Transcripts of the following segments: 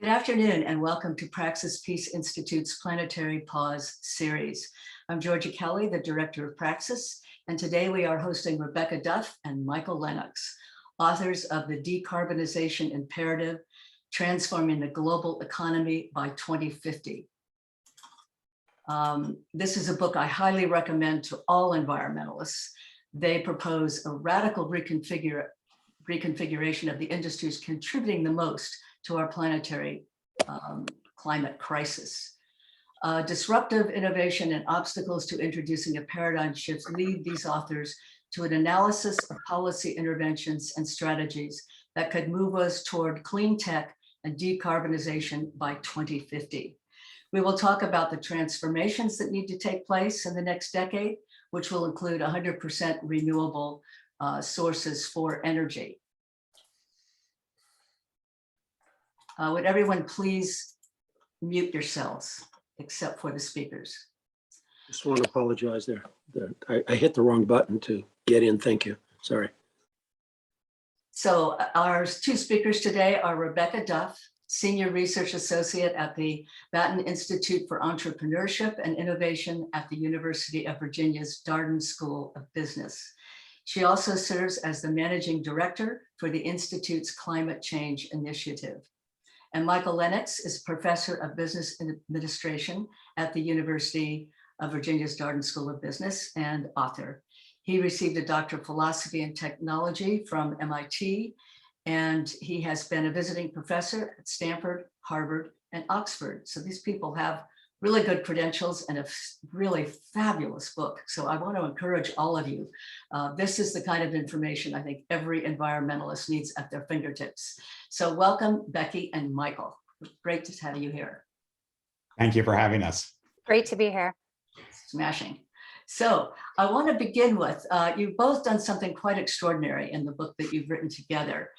Good afternoon and welcome to Praxis Peace Institute's Planetary Pause series. I'm Georgia Kelly, the director of Praxis, and today we are hosting Rebecca Duff and Michael Lenox, authors of The Decarbonization Imperative, Transforming the Global Economy by 2050. This is a book I highly recommend to all environmentalists. They propose a radical reconfiguration of the industries contributing the most to our planetary climate crisis. Disruptive innovation and obstacles to introducing a paradigm shift lead these authors to an analysis of policy interventions and strategies that could move us toward clean tech and decarbonization by 2050. We will talk about the transformations that need to take place in the next decade, which will include 100% renewable sources for energy. Would everyone please mute yourselves, except for the speakers? Just want to apologize there. I hit the wrong button to get in. Thank you. Sorry. So our two speakers today are Rebecca Duff, Senior Research Associate at the Batten Institute for Entrepreneurship and Innovation at the University of Virginia's Darden School of Business. She also serves as the Managing Director for the Institute's Climate Change Initiative. And Michael Lenox is Professor of Business Administration at the University of Virginia's Darden School of Business and author. He received a Doctor of Philosophy and Technology from MIT, and he has been a visiting professor at Stanford, Harvard, and Oxford. So these people have really good credentials and a really fabulous book. So I want to encourage all of you. This is the kind of information I think every environmentalist needs at their fingertips. So welcome, Becky and Michael. Great to have you here. Thank you for having us. Great to be here. Smashing. So I want to begin with, you've both done something quite extraordinary in the book that you've written together.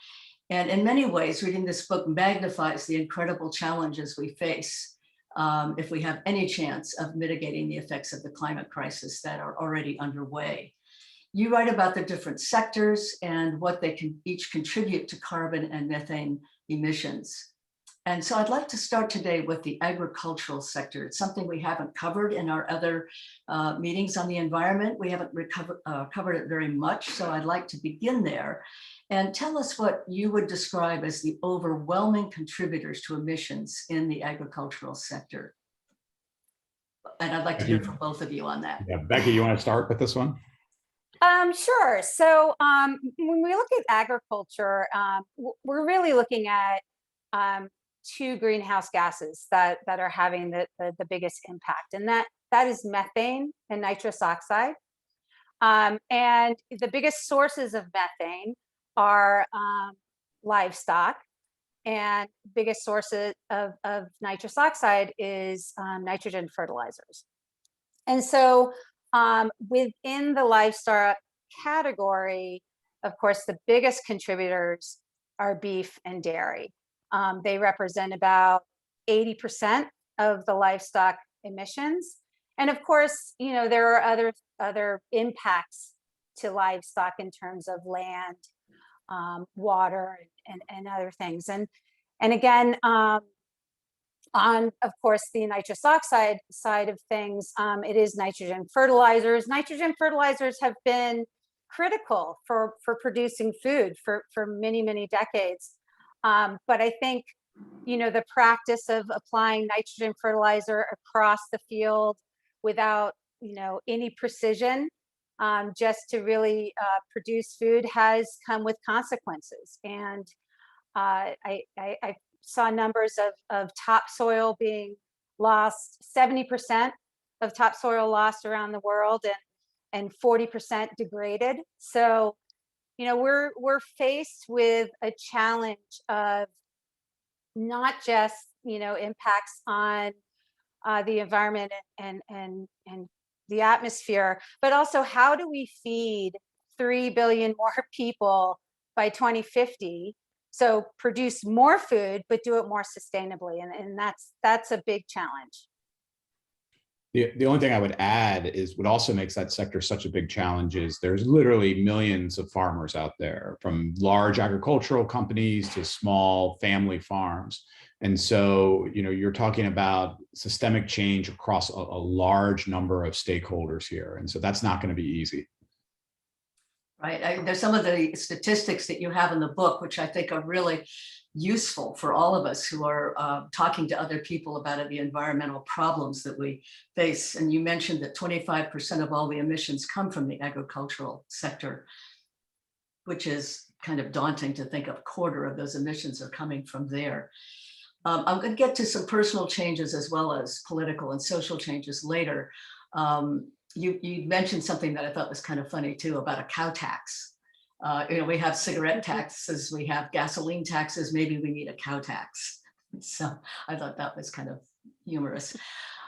And in many ways, reading this book magnifies the incredible challenges we face if we have any chance of mitigating the effects of the climate crisis that are already underway. You write about the different sectors and what they can each contribute to carbon and methane emissions. And so I'd like to start today with the agricultural sector. It's something we haven't covered in our other meetings on the environment. We haven't covered it very much, so I'd like to begin there. And tell us what you would describe as the overwhelming contributors to emissions in the agricultural sector. And I'd like to hear from both of you on that. Yeah, Becky, you want to start with this one? Sure. So when we look at agriculture, we're really looking at two greenhouse gases that are having the biggest impact, and that is methane and nitrous oxide. And the biggest sources of methane are livestock, and biggest sources of nitrous oxide is nitrogen fertilizers. And so within the livestock category, of course, the biggest contributors are beef and dairy. They represent about 80% of the livestock emissions. And of course, you know, there are other impacts to livestock in terms of land, water, and other things. And again, on, of course, the nitrous oxide side of things, it is nitrogen fertilizers. Nitrogen fertilizers have been critical for producing food for many, many decades. But I think, you know, the practice of applying nitrogen fertilizer across the field without, you know, any precision, just to really produce food has come with consequences. And I saw numbers of topsoil being lost, 70% of topsoil lost around the world, and 40% degraded. So, you know, we're faced with a challenge of not just, you know, impacts on the environment and the atmosphere, but also how do we feed 3 billion more people by 2050? So produce more food, but do it more sustainably, and that's a big challenge. The only thing I would add is what also makes that sector such a big challenge is there's literally millions of farmers out there, from large agricultural companies to small family farms. And so, you're talking about systemic change across a large number of stakeholders here. And so that's not going to be easy. Right. There's some of the statistics that you have in the book, which I think are really useful for all of us who are talking to other people about the environmental problems that we face. And you mentioned that 25% of all the emissions come from the agricultural sector, which is kind of daunting to think a quarter of those emissions are coming from there. I'm going to get to some personal changes as well as political and social changes later. You mentioned something that I thought was kind of funny too, about a cow tax. We have cigarette taxes, we have gasoline taxes, maybe we need a cow tax. So I thought that was kind of humorous.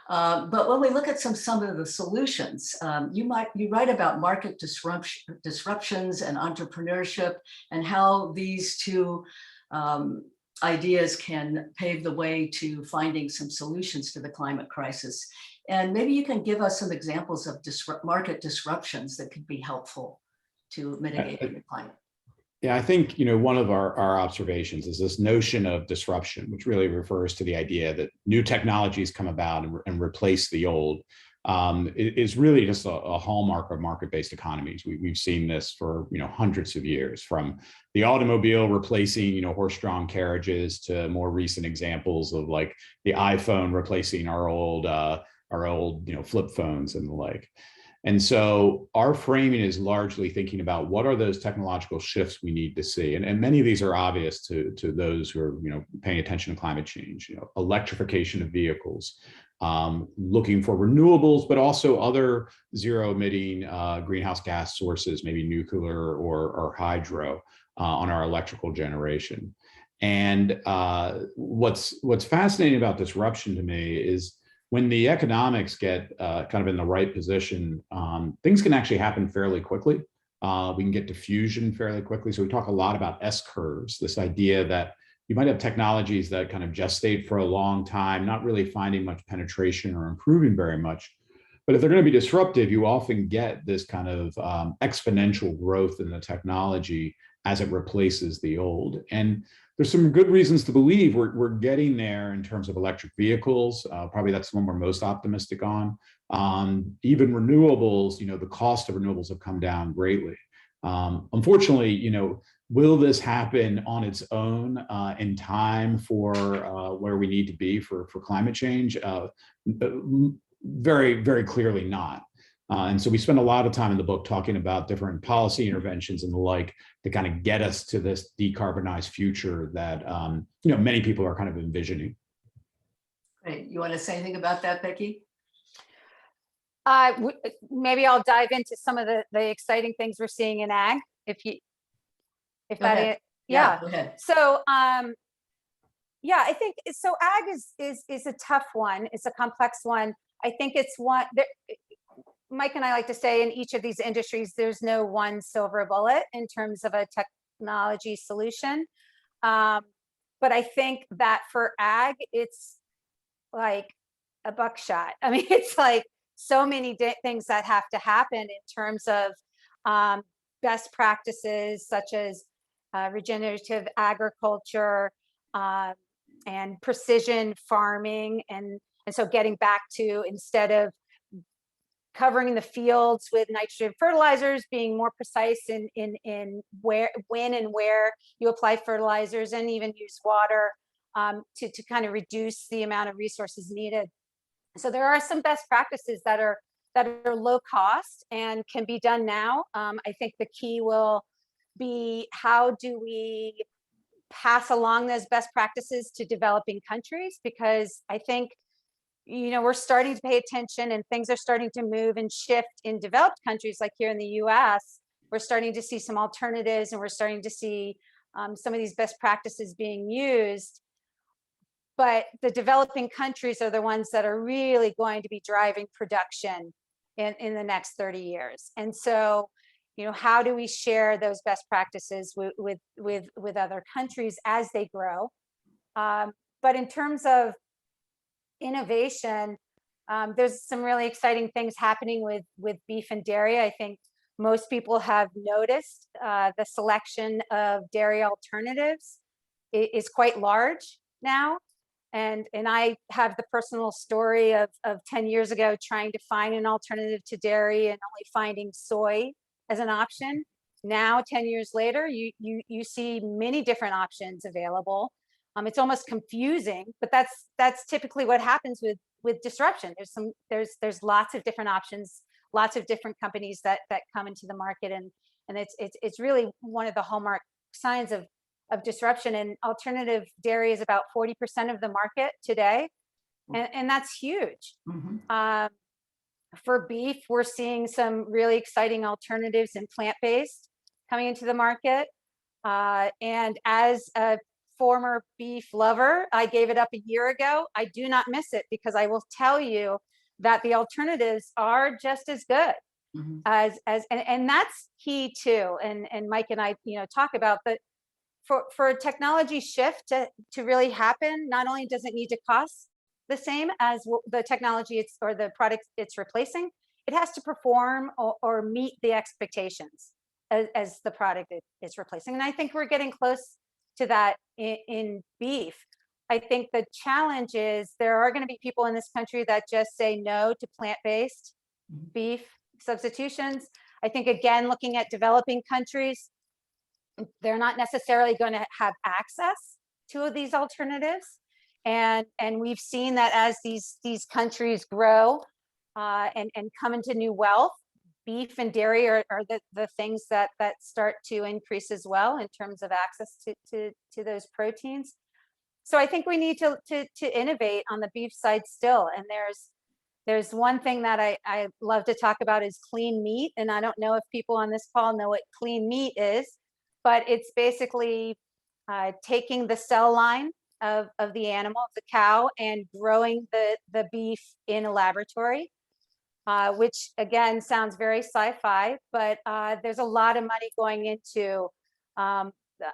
But when we look at some of the solutions, you write about market disruptions and entrepreneurship, and how these two ideas can pave the way to finding some solutions to the climate crisis. And maybe you can give us some examples of market disruptions that could be helpful to mitigating the climate. Yeah, I think, one of our observations is this notion of disruption, which really refers to the idea that new technologies come about and replace the old. Is really just a hallmark of market-based economies. We've seen this for hundreds of years, from the automobile replacing horse-drawn carriages to more recent examples of like the iPhone replacing our old flip phones and the like. And so our framing is largely thinking about what are those technological shifts we need to see, and many of these are obvious to those who are paying attention to climate change. Electrification of vehicles. Looking for renewables, but also other zero-emitting greenhouse gas sources, maybe nuclear or hydro on our electrical generation. And what's fascinating about disruption to me is when the economics get kind of in the right position, things can actually happen fairly quickly. We can get diffusion fairly quickly. So we talk a lot about S-curves, this idea that you might have technologies that kind of gestate for a long time, not really finding much penetration or improving very much. But if they're going to be disruptive, you often get this kind of exponential growth in the technology as it replaces the old. And there's some good reasons to believe we're getting there in terms of electric vehicles. Probably that's the one we're most optimistic on. Even renewables, the cost of renewables have come down greatly. Unfortunately, will this happen on its own in time for where we need to be for climate change? Very, very clearly not. And so we spend a lot of time in the book talking about different policy interventions and the like to kind of get us to this decarbonized future that many people are kind of envisioning. Great. You want to say anything about that, Becky? Maybe I'll dive into some of the exciting things we're seeing in ag. Go ahead. So I think so. Ag is a tough one. It's a complex one. I think it's one that Mike and I like to say, in each of these industries, there's no one silver bullet in terms of a technology solution. But I think that for ag, it's like a buckshot. I mean, it's like so many things that have to happen in terms of best practices, such as regenerative agriculture and precision farming. And so getting back to, instead of covering the fields with nitrogen fertilizers, being more precise in when and where you apply fertilizers, and even use water to kind of reduce the amount of resources needed. So there are some best practices that are low cost and can be done now. I think the key will be, how do we pass along those best practices to developing countries? Because I think we're starting to pay attention, and things are starting to move and shift in developed countries, like here in the US. We're starting to see some alternatives, and we're starting to see some of these best practices being used. But the developing countries are the ones that are really going to be driving production in the next 30 years. And so, how do we share those best practices with other countries as they grow? But in terms of innovation, there's some really exciting things happening with beef and dairy. I think most people have noticed the selection of dairy alternatives is quite large now. And I have the personal story of 10 years ago trying to find an alternative to dairy and only finding soy as an option. Now, 10 years later, you see many different options available. It's almost confusing, but that's typically what happens with disruption. There's lots of different options, lots of different companies that come into the market, and it's really one of the hallmark signs of disruption. And alternative dairy is about 40% of the market today, and that's huge. Mhm. For beef, we're seeing some really exciting alternatives in plant-based coming into the market. And as a former beef lover, I gave it up a year ago. I do not miss it, because I will tell you that the alternatives are just as good Mhm. and that's key too. And Mike and I, talk about that. For a technology shift to really happen, not only does it need to cost the same as the technology or the product it's replacing, it has to perform or meet the expectations as the product it's replacing. And I think we're getting close to that in beef. I think the challenge is there are going to be people in this country that just say no to plant-based Mhm. beef substitutions. I think, again, looking at developing countries, they're not necessarily going to have access to these alternatives, and we've seen that as these countries grow and come into new wealth, beef and dairy are the things that start to increase as well in terms of access to those proteins. So I think we need to innovate on the beef side still. And there's one thing that I love to talk about is clean meat, and I don't know if people on this call know what clean meat is, but it's basically taking the cell line of the animal, of the cow, and growing the beef in a laboratory, which again sounds very sci-fi, but there's a lot of money going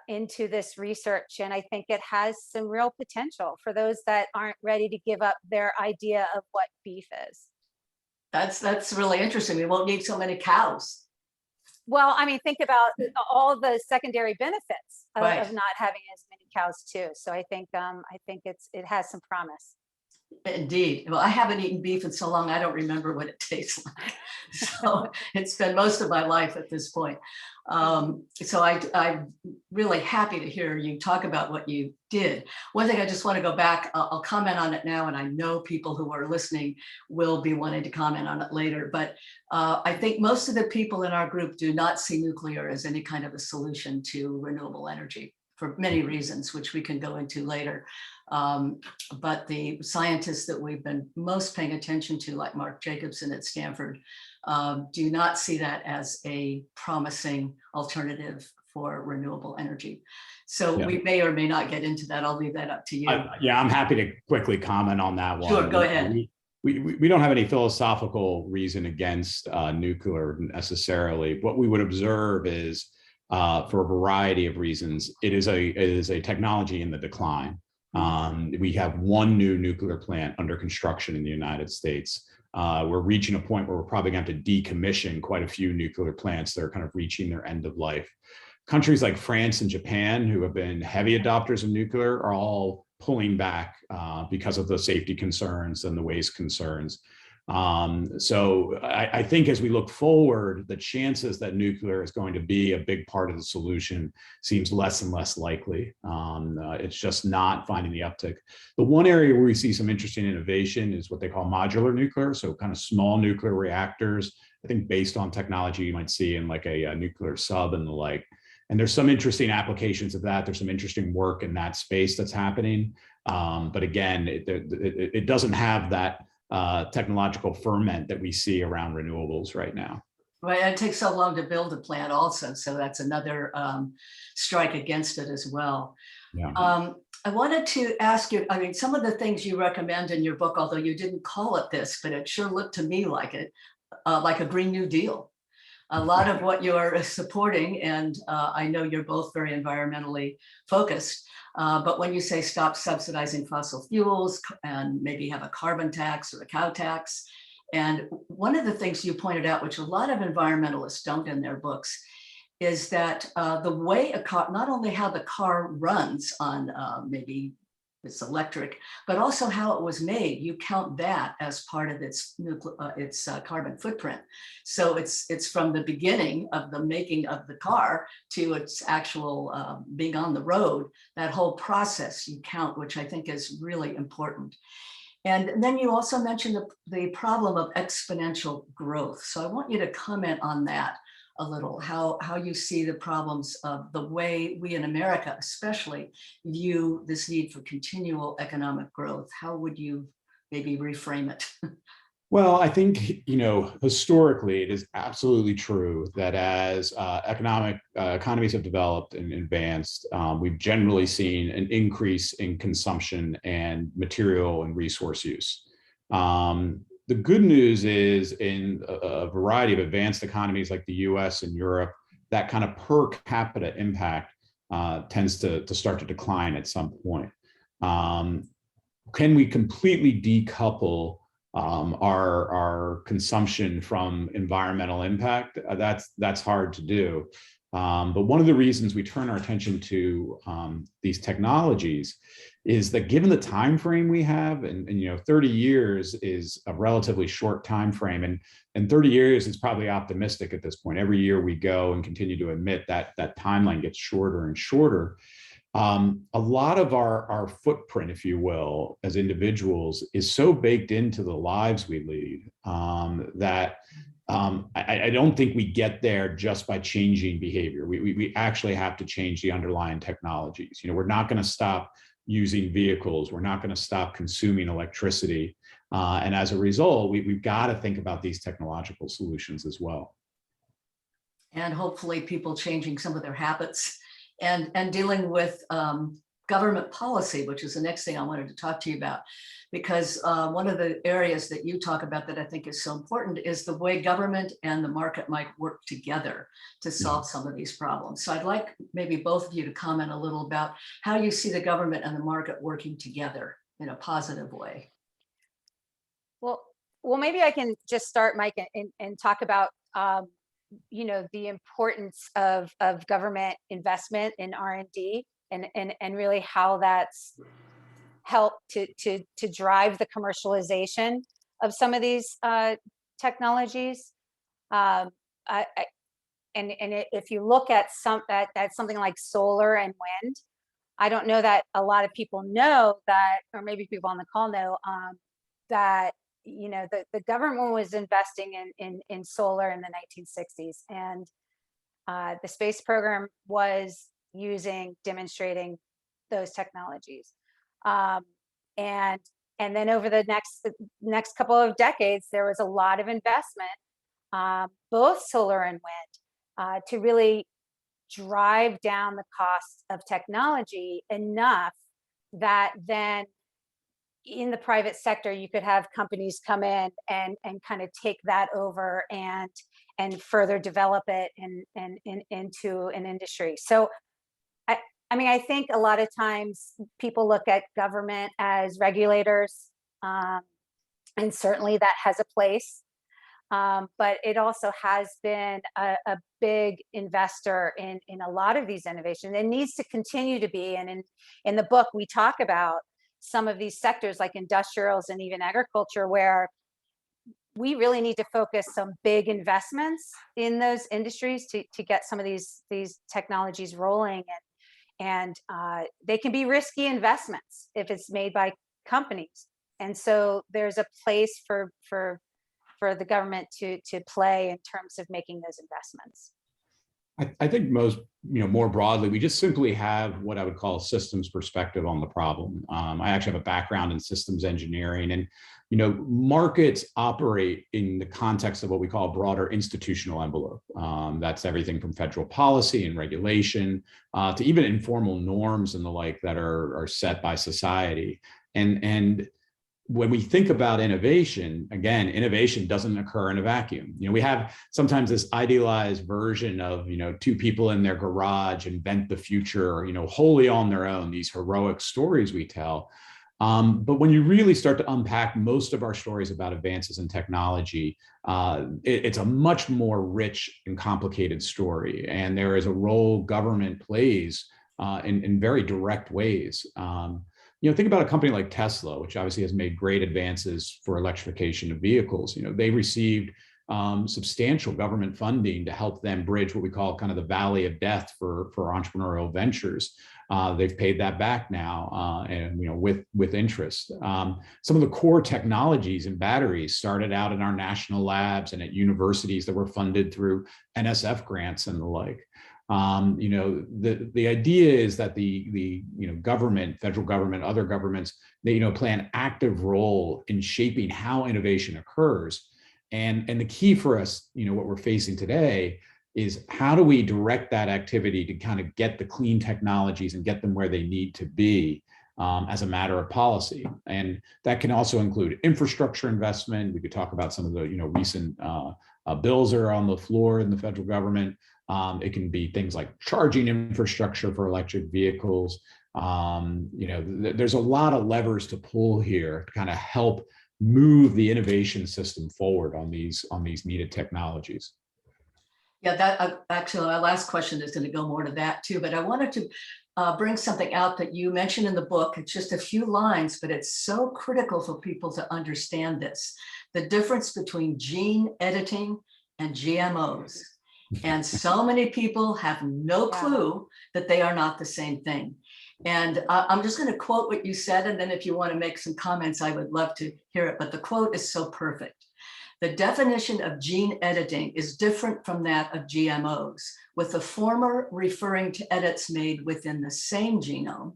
into this research, and I think it has some real potential for those that aren't ready to give up their idea of what beef is. That's really interesting. We won't need so many cows. Well, I mean, think about all the secondary benefits Right. of not having as many cows too. So I think it has some promise. Indeed. Well, I haven't eaten beef in so long, I don't remember what it tastes like. So it's been most of my life at this point. So I'm really happy to hear you talk about what you did. One thing I just want to go back, I'll comment on it now, and I know people who are listening will be wanting to comment on it later, but I think most of the people in our group do not see nuclear as any kind of a solution to renewable energy for many reasons, which we can go into later. But the scientists that we've been most paying attention to, like Mark Jacobson at Stanford, do not see that as a promising alternative for renewable energy. So we may or may not get into that. I'll leave that up to you. Yeah, I'm happy to quickly comment on that one. Sure, go ahead. We don't have any philosophical reason against nuclear necessarily. What we would observe is, for a variety of reasons, it is a technology in the decline. We have one new nuclear plant under construction in the United States. We're reaching a point where we're probably going to have to decommission quite a few nuclear plants that are kind of reaching their end of life. Countries like France and Japan, who have been heavy adopters of nuclear, are all pulling back because of the safety concerns and the waste concerns. So I think as we look forward, the chances that nuclear is going to be a big part of the solution seems less and less likely. It's just not finding the uptick. The one area where we see some interesting innovation is what they call modular nuclear, so kind of small nuclear reactors. I think based on technology you might see in like a nuclear sub and the like. And there's some interesting applications of that. There's some interesting work in that space that's happening. But again, it doesn't have that technological ferment that we see around renewables right now. Right, and it takes so long to build a plant also, so that's another strike against it as well. Yeah. I wanted to ask you, I mean, some of the things you recommend in your book, although you didn't call it this, but it sure looked to me like it, like a Green New Deal. A lot of what you're supporting, and I know you're both very environmentally focused, but when you say stop subsidizing fossil fuels and maybe have a carbon tax or a cow tax, and one of the things you pointed out, which a lot of environmentalists don't in their books, is that the way a car, not only how the car runs on maybe it's electric, but also how it was made. You count that as part of its carbon footprint. So it's from the beginning of the making of the car to its actual being on the road. That whole process you count, which I think is really important. And then you also mentioned the problem of exponential growth. So I want you to comment on that a little, how you see the problems of the way we in America especially view this need for continual economic growth. How would you maybe reframe it? Well, I think, historically, it is absolutely true that as economies have developed and advanced, we've generally seen an increase in consumption and material and resource use. The good news is in a variety of advanced economies like the US and Europe, that kind of per capita impact tends to start to decline at some point. Can we completely decouple our consumption from environmental impact? That's hard to do. But one of the reasons we turn our attention to these technologies is that given the time frame we have, and 30 years is a relatively short time frame, and 30 years is probably optimistic at this point. Every year we go and continue to admit that that timeline gets shorter and shorter. A lot of our footprint, if you will, as individuals is so baked into the lives we lead that I don't think we get there just by changing behavior. We actually have to change the underlying technologies. We're not going to stop using vehicles. We're not going to stop consuming electricity. And as a result, we've got to think about these technological solutions as well. And hopefully people changing some of their habits and dealing with government policy, which is the next thing I wanted to talk to you about. Because one of the areas that you talk about that I think is so important is the way government and the market might work together to solve some of these problems. So I'd like maybe both of you to comment a little about how you see the government and the market working together in a positive way. Well, maybe I can just start, Mike, and talk about the importance of government investment in R&D and really how that's helped to drive the commercialization of some of these technologies. And if you look at something like solar and wind, I don't know that a lot of people know that, or maybe people on the call know that the government was investing in solar in the 1960s, and the space program was demonstrating those technologies. And then over the next couple of decades, there was a lot of investment, both solar and wind, to really drive down the cost of technology enough that then in the private sector, you could have companies come in and kind of take that over and further develop it into an industry. So I think a lot of times people look at government as regulators, and certainly that has a place. But it also has been a big investor in a lot of these innovations. It needs to continue to be. And in the book, we talk about some of these sectors like industrials and even agriculture, where we really need to focus some big investments in those industries to get some of these technologies rolling. And they can be risky investments if it's made by companies. And so there's a place for the government to play in terms of making those investments. I think more broadly, we just simply have what I would call a systems perspective on the problem. I actually have a background in systems engineering, and markets operate in the context of what we call a broader institutional envelope. That's everything from federal policy and regulation to even informal norms and the like that are set by society. And when we think about innovation, again, innovation doesn't occur in a vacuum. We have sometimes this idealized version of, two people in their garage invent the future, wholly on their own, these heroic stories we tell. But when you really start to unpack most of our stories about advances in technology, it's a much more rich and complicated story. And there is a role government plays in very direct ways. think about a company like Tesla, which obviously has made great advances for electrification of vehicles. They received substantial government funding to help them bridge what we call kind of the valley of death for entrepreneurial ventures. They've paid that back now, and with interest. Some of the core technologies in batteries started out in our national labs and at universities that were funded through NSF grants and the like. The idea is that the government, federal government, other governments, they play an active role in shaping how innovation occurs. And the key for us, what we're facing today is how do we direct that activity to kind of get the clean technologies and get them where they need to be as a matter of policy. And that can also include infrastructure investment. We could talk about some of the recent bills that are on the floor in the federal government. It can be things like charging infrastructure for electric vehicles. There's a lot of levers to pull here to kind of help move the innovation system forward on these needed technologies. Yeah, that actually, my last question is going to go more to that too, but I wanted to bring something out that you mentioned in the book. It's just a few lines, but it's so critical for people to understand this. The difference between gene editing and GMOs. And so many people have no clue that they are not the same thing. And I'm just going to quote what you said, and then if you want to make some comments, I would love to hear it. But the quote is so perfect. The definition of gene editing is different from that of GMOs, with the former referring to edits made within the same genome,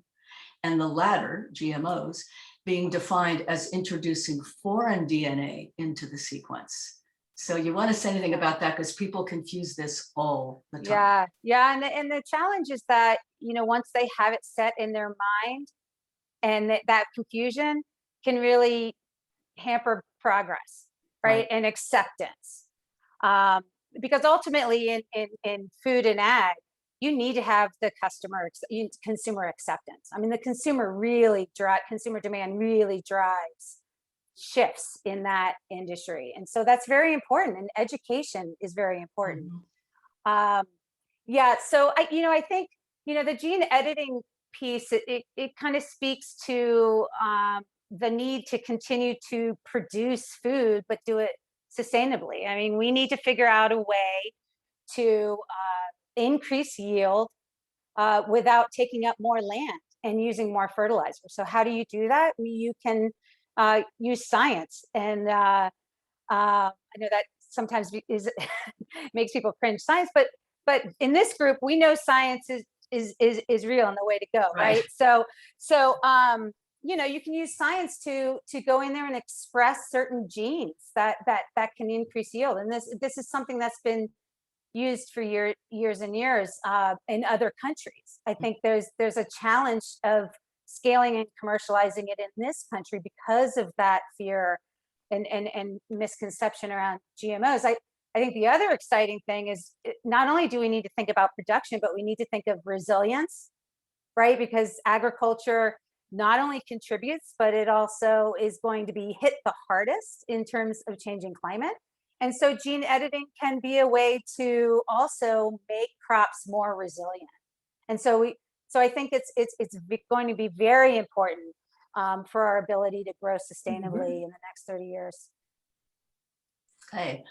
and the latter, GMOs, being defined as introducing foreign DNA into the sequence. So you want to say anything about that, because people confuse this all the time. Yeah. And the challenge is that, once they have it set in their mind, and that confusion can really hamper progress, right? And acceptance. Because ultimately in food and ag, you need to have the consumer acceptance. I mean, the consumer demand really drives shifts in that industry. And so that's very important, and education is very important. So I think, the gene editing piece, it kind of speaks to the need to continue to produce food, but do it sustainably. I mean, we need to figure out a way to increase yield without taking up more land and using more fertilizer. So how do you do that? You can use science, and I know that sometimes makes people cringe, science, but in this group we know science is real and the way to go, right? So you can use science to go in there and express certain genes that can increase yield, and this is something that's been used for years and years in other countries. I think there's a challenge of scaling and commercializing it in this country because of that fear and misconception around GMOs. I think the other exciting thing is not only do we need to think about production, but we need to think of resilience, right? Because agriculture not only contributes, but it also is going to be hit the hardest in terms of changing climate. And so gene editing can be a way to also make crops more resilient. And so I think it's going to be very important for our ability to grow sustainably in the next 30 years. Okay.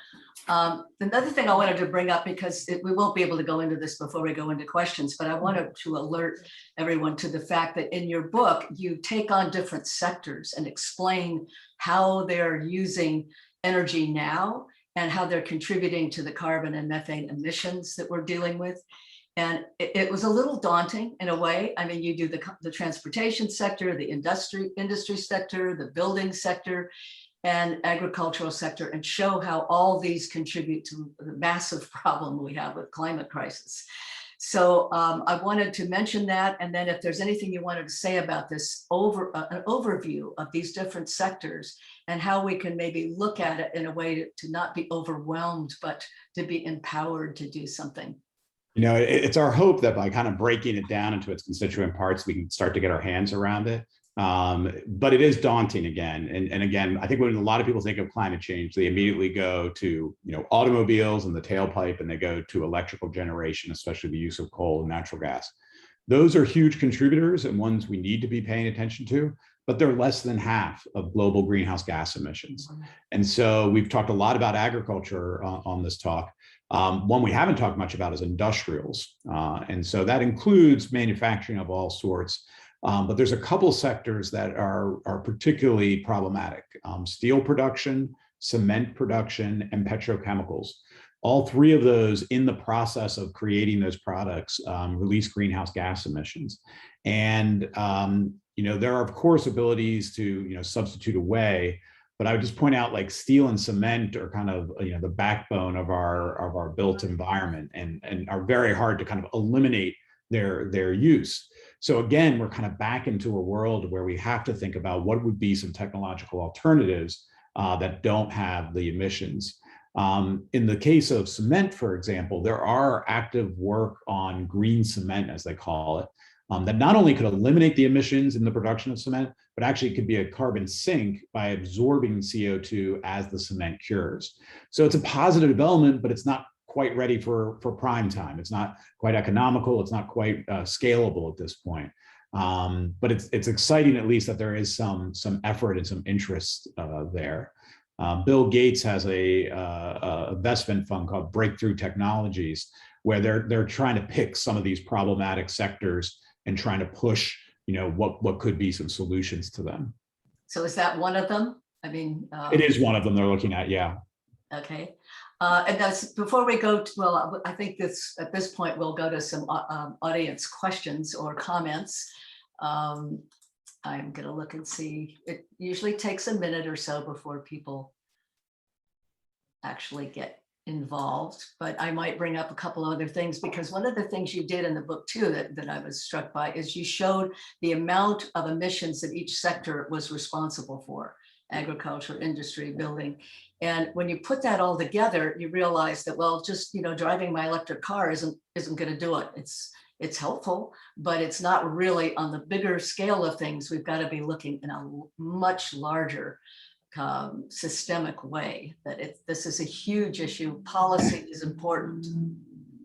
Another thing I wanted to bring up, because we won't be able to go into this before we go into questions, but I wanted to alert everyone to the fact that in your book, you take on different sectors and explain how they're using energy now and how they're contributing to the carbon and methane emissions that we're dealing with. And it was a little daunting in a way. I mean, you do the transportation sector, the industry sector, the building sector, and agricultural sector, and show how all these contribute to the massive problem we have with climate crisis. So I wanted to mention that, and then if there's anything you wanted to say about this an overview of these different sectors and how we can maybe look at it in a way to not be overwhelmed, but to be empowered to do something. It's our hope that by kind of breaking it down into its constituent parts, we can start to get our hands around it. But it is daunting again. And again, I think when a lot of people think of climate change, they immediately go to, automobiles and the tailpipe, and they go to electrical generation, especially the use of coal and natural gas. Those are huge contributors and ones we need to be paying attention to, but they're less than half of global greenhouse gas emissions. And so we've talked a lot about agriculture on this talk. One we haven't talked much about is industrials. And so that includes manufacturing of all sorts. But there's a couple sectors that are particularly problematic: steel production, cement production, and petrochemicals. All three of those, in the process of creating those products, release greenhouse gas emissions. And there are, of course, abilities to substitute away, but I would just point out, like, steel and cement are kind of the backbone of our built environment, and are very hard to kind of eliminate their use. So again, we're kind of back into a world where we have to think about what would be some technological alternatives that don't have the emissions. In the case of cement, for example, there are active work on green cement, as they call it, that not only could eliminate the emissions in the production of cement, but actually could be a carbon sink by absorbing CO2 as the cement cures. So it's a positive development, but it's not quite ready for prime time. It's not quite economical. It's not quite scalable at this point. But it's exciting, at least, that there is some effort and some interest there. Bill Gates has a investment fund called Breakthrough Technologies, where they're trying to pick some of these problematic sectors and trying to push what could be some solutions to them. So is that one of them? I mean, it is one of them they're looking at, yeah. Okay. And that's before we go to, well, I think at this point we'll go to some audience questions or comments. I'm going to look and see. It usually takes a minute or so before people actually get involved, but I might bring up a couple other things, because one of the things you did in the book too that I was struck by is you showed the amount of emissions that each sector was responsible for: agriculture, industry, building. And when you put that all together, you realize that, well, just driving my electric car isn't going to do it. It's helpful, but it's not really on the bigger scale of things. We've got to be looking in a much larger systemic way. That this is a huge issue. Policy is important.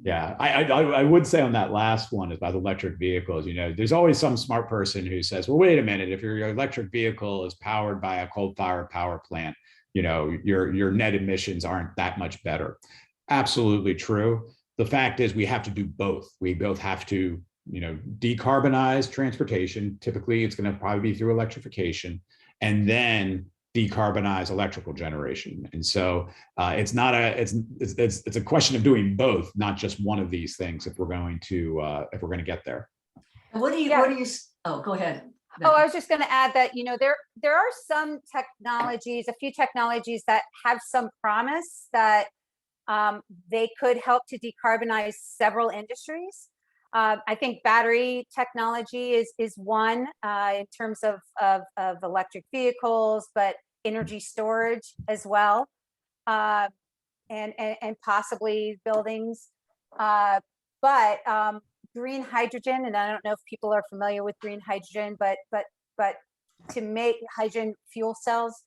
Yeah, I would say on that last one about electric vehicles, there's always some smart person who says, well, wait a minute, if your electric vehicle is powered by a coal-fired power plant, your net emissions aren't that much better. Absolutely true. The fact is we have to do both. We both have to, decarbonize transportation. Typically, it's going to probably be through electrification, and then decarbonize electrical generation. And so it's a question of doing both, not just one of these things, if we're going to get there. What do you? Oh, go ahead. Oh, I was just going to add that, there are some technologies, a few technologies that have some promise that they could help to decarbonize several industries. I think battery technology is one in terms of electric vehicles, but energy storage as well, and possibly buildings. But green hydrogen, and I don't know if people are familiar with green hydrogen, but to make hydrogen fuel cells,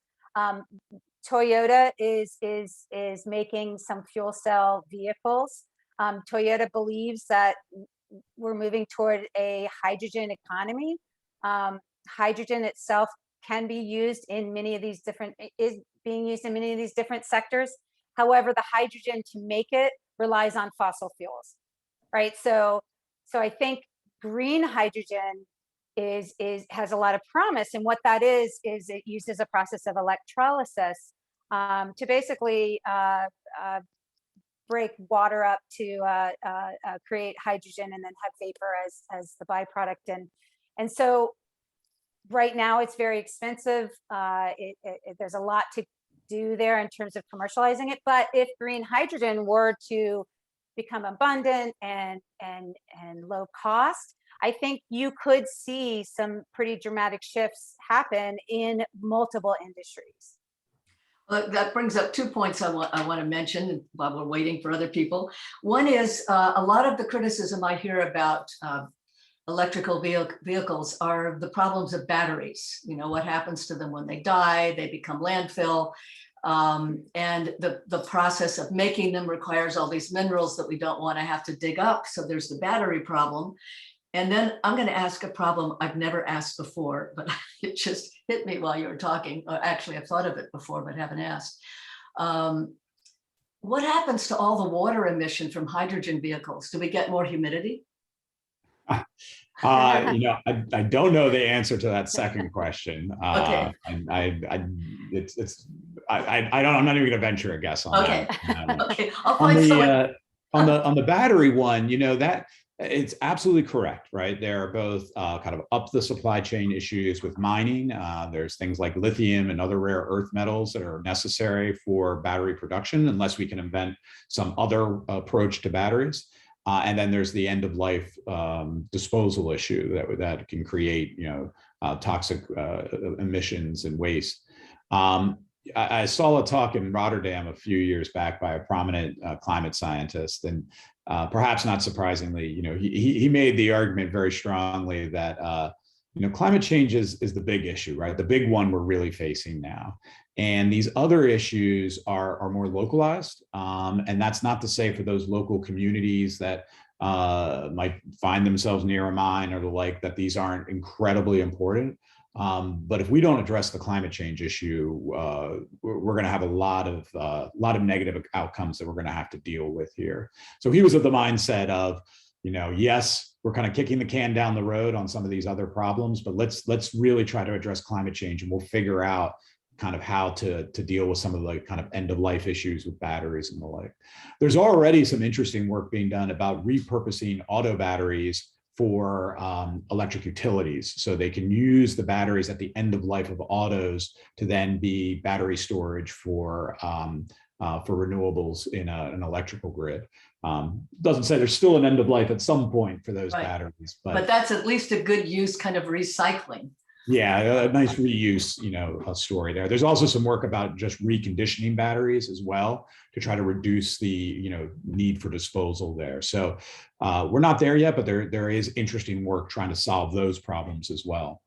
Toyota is making some fuel cell vehicles. Toyota believes that we're moving toward a hydrogen economy. Hydrogen itself can be used in many of these is being used in many of these different sectors. However, the hydrogen to make it relies on fossil fuels, right? So I think green hydrogen has a lot of promise, and what that is it uses a process of electrolysis to basically break water up to create hydrogen and then have vapor as the byproduct. And so right now it's very expensive. There's a lot to do there in terms of commercializing it. But if green hydrogen were to become abundant and low cost, I think you could see some pretty dramatic shifts happen in multiple industries. Well, that brings up 2 points I want to mention while we're waiting for other people. One is a lot of the criticism I hear about electrical vehicles are the problems of batteries. What happens to them when they die? They become landfill. And the process of making them requires all these minerals that we don't want to have to dig up. So there's the battery problem. And then I'm going to ask a problem I've never asked before, but it just hit me while you were talking. Or actually, I've thought of it before, but haven't asked. What happens to all the water emission from hydrogen vehicles? Do we get more humidity? You know, I don't know the answer to that second question. Okay. And I'm not even going to venture a guess on Okay. that. Okay. I'll On find someone. on the battery one, you know, that it's absolutely correct, right? There are both kind of up the supply chain issues with mining. There's things like lithium and other rare earth metals that are necessary for battery production, unless we can invent some other approach to batteries. And then there's the end of life disposal issue that can create, you know, toxic emissions and waste. I saw a talk in Rotterdam a few years back by a prominent climate scientist, and perhaps not surprisingly, you know, he made the argument very strongly that you know, climate change is the big issue, right? The big one we're really facing now. And these other issues are more localized. And that's not to say for those local communities that might find themselves near a mine or the like, that these aren't incredibly important. But if we don't address the climate change issue, we're going to have a lot of negative outcomes that we're going to have to deal with here. So he was of the mindset of, you know, yes, we're kind of kicking the can down the road on some of these other problems, but let's really try to address climate change, and we'll figure out kind of how to deal with some of the kind of end of life issues with batteries and the like. There's already some interesting work being done about repurposing auto batteries for electric utilities. So they can use the batteries at the end of life of autos to then be battery storage for renewables in an electrical grid. Doesn't say there's still an end of life at some point for those batteries, but that's at least a good use, kind of recycling. Yeah, a nice reuse, you know, a story there. There's also some work about just reconditioning batteries as well to try to reduce the, you know, need for disposal there. So we're not there yet, but there is interesting work trying to solve those problems as well.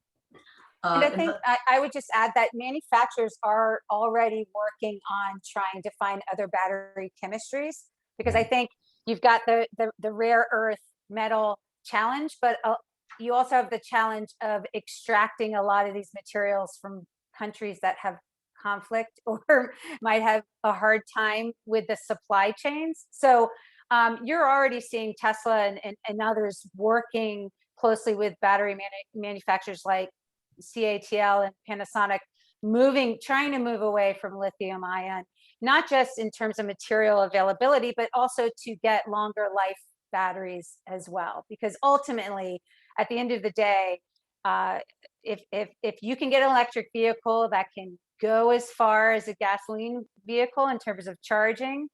And I think I would just add that manufacturers are already working on trying to find other battery chemistries, because I think you've got the rare earth metal challenge, but you also have the challenge of extracting a lot of these materials from countries that have conflict or might have a hard time with the supply chains. So you're already seeing Tesla and others working closely with battery manufacturers like CATL and Panasonic, trying to move away from lithium ion, not just in terms of material availability, but also to get longer life batteries as well. Because ultimately, at the end of the day, if you can get an electric vehicle that can go as far as a gasoline vehicle in terms of charging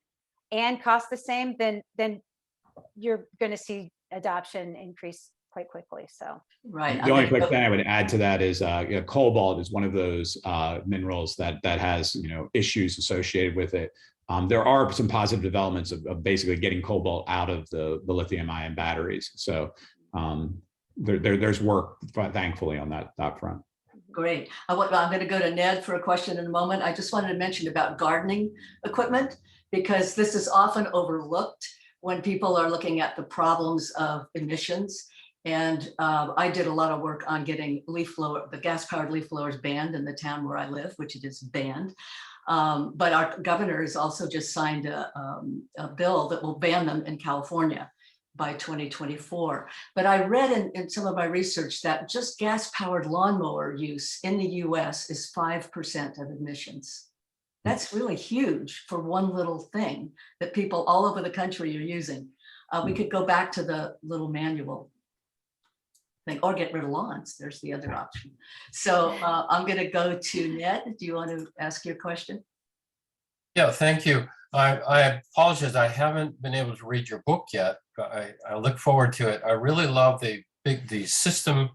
and cost the same, then you're going to see adoption increase quite quickly. So right. The only quick thing I would add to that is, you know, cobalt is one of those minerals that has, you know, issues associated with it. There are some positive developments of basically getting cobalt out of the lithium ion batteries. So there's work, thankfully, on that front. Great. I'm going to go to Ned for a question in a moment. I just wanted to mention about gardening equipment, because this is often overlooked when people are looking at the problems of emissions. And I did a lot of work on getting the gas-powered leaf blowers banned in the town where I live, which it is banned. But our governor has also just signed a bill that will ban them in California by 2024. But I read in some of my research that just gas-powered lawnmower use in the US is 5% of emissions. That's really huge for one little thing that people all over the country are using. We could go back to the little manual thing, or get rid of lawns. There's the other option. So I'm going to go to Ned. Do you want to ask your question? Yeah, thank you. I apologize. I haven't been able to read your book yet, but I look forward to it. I really love the system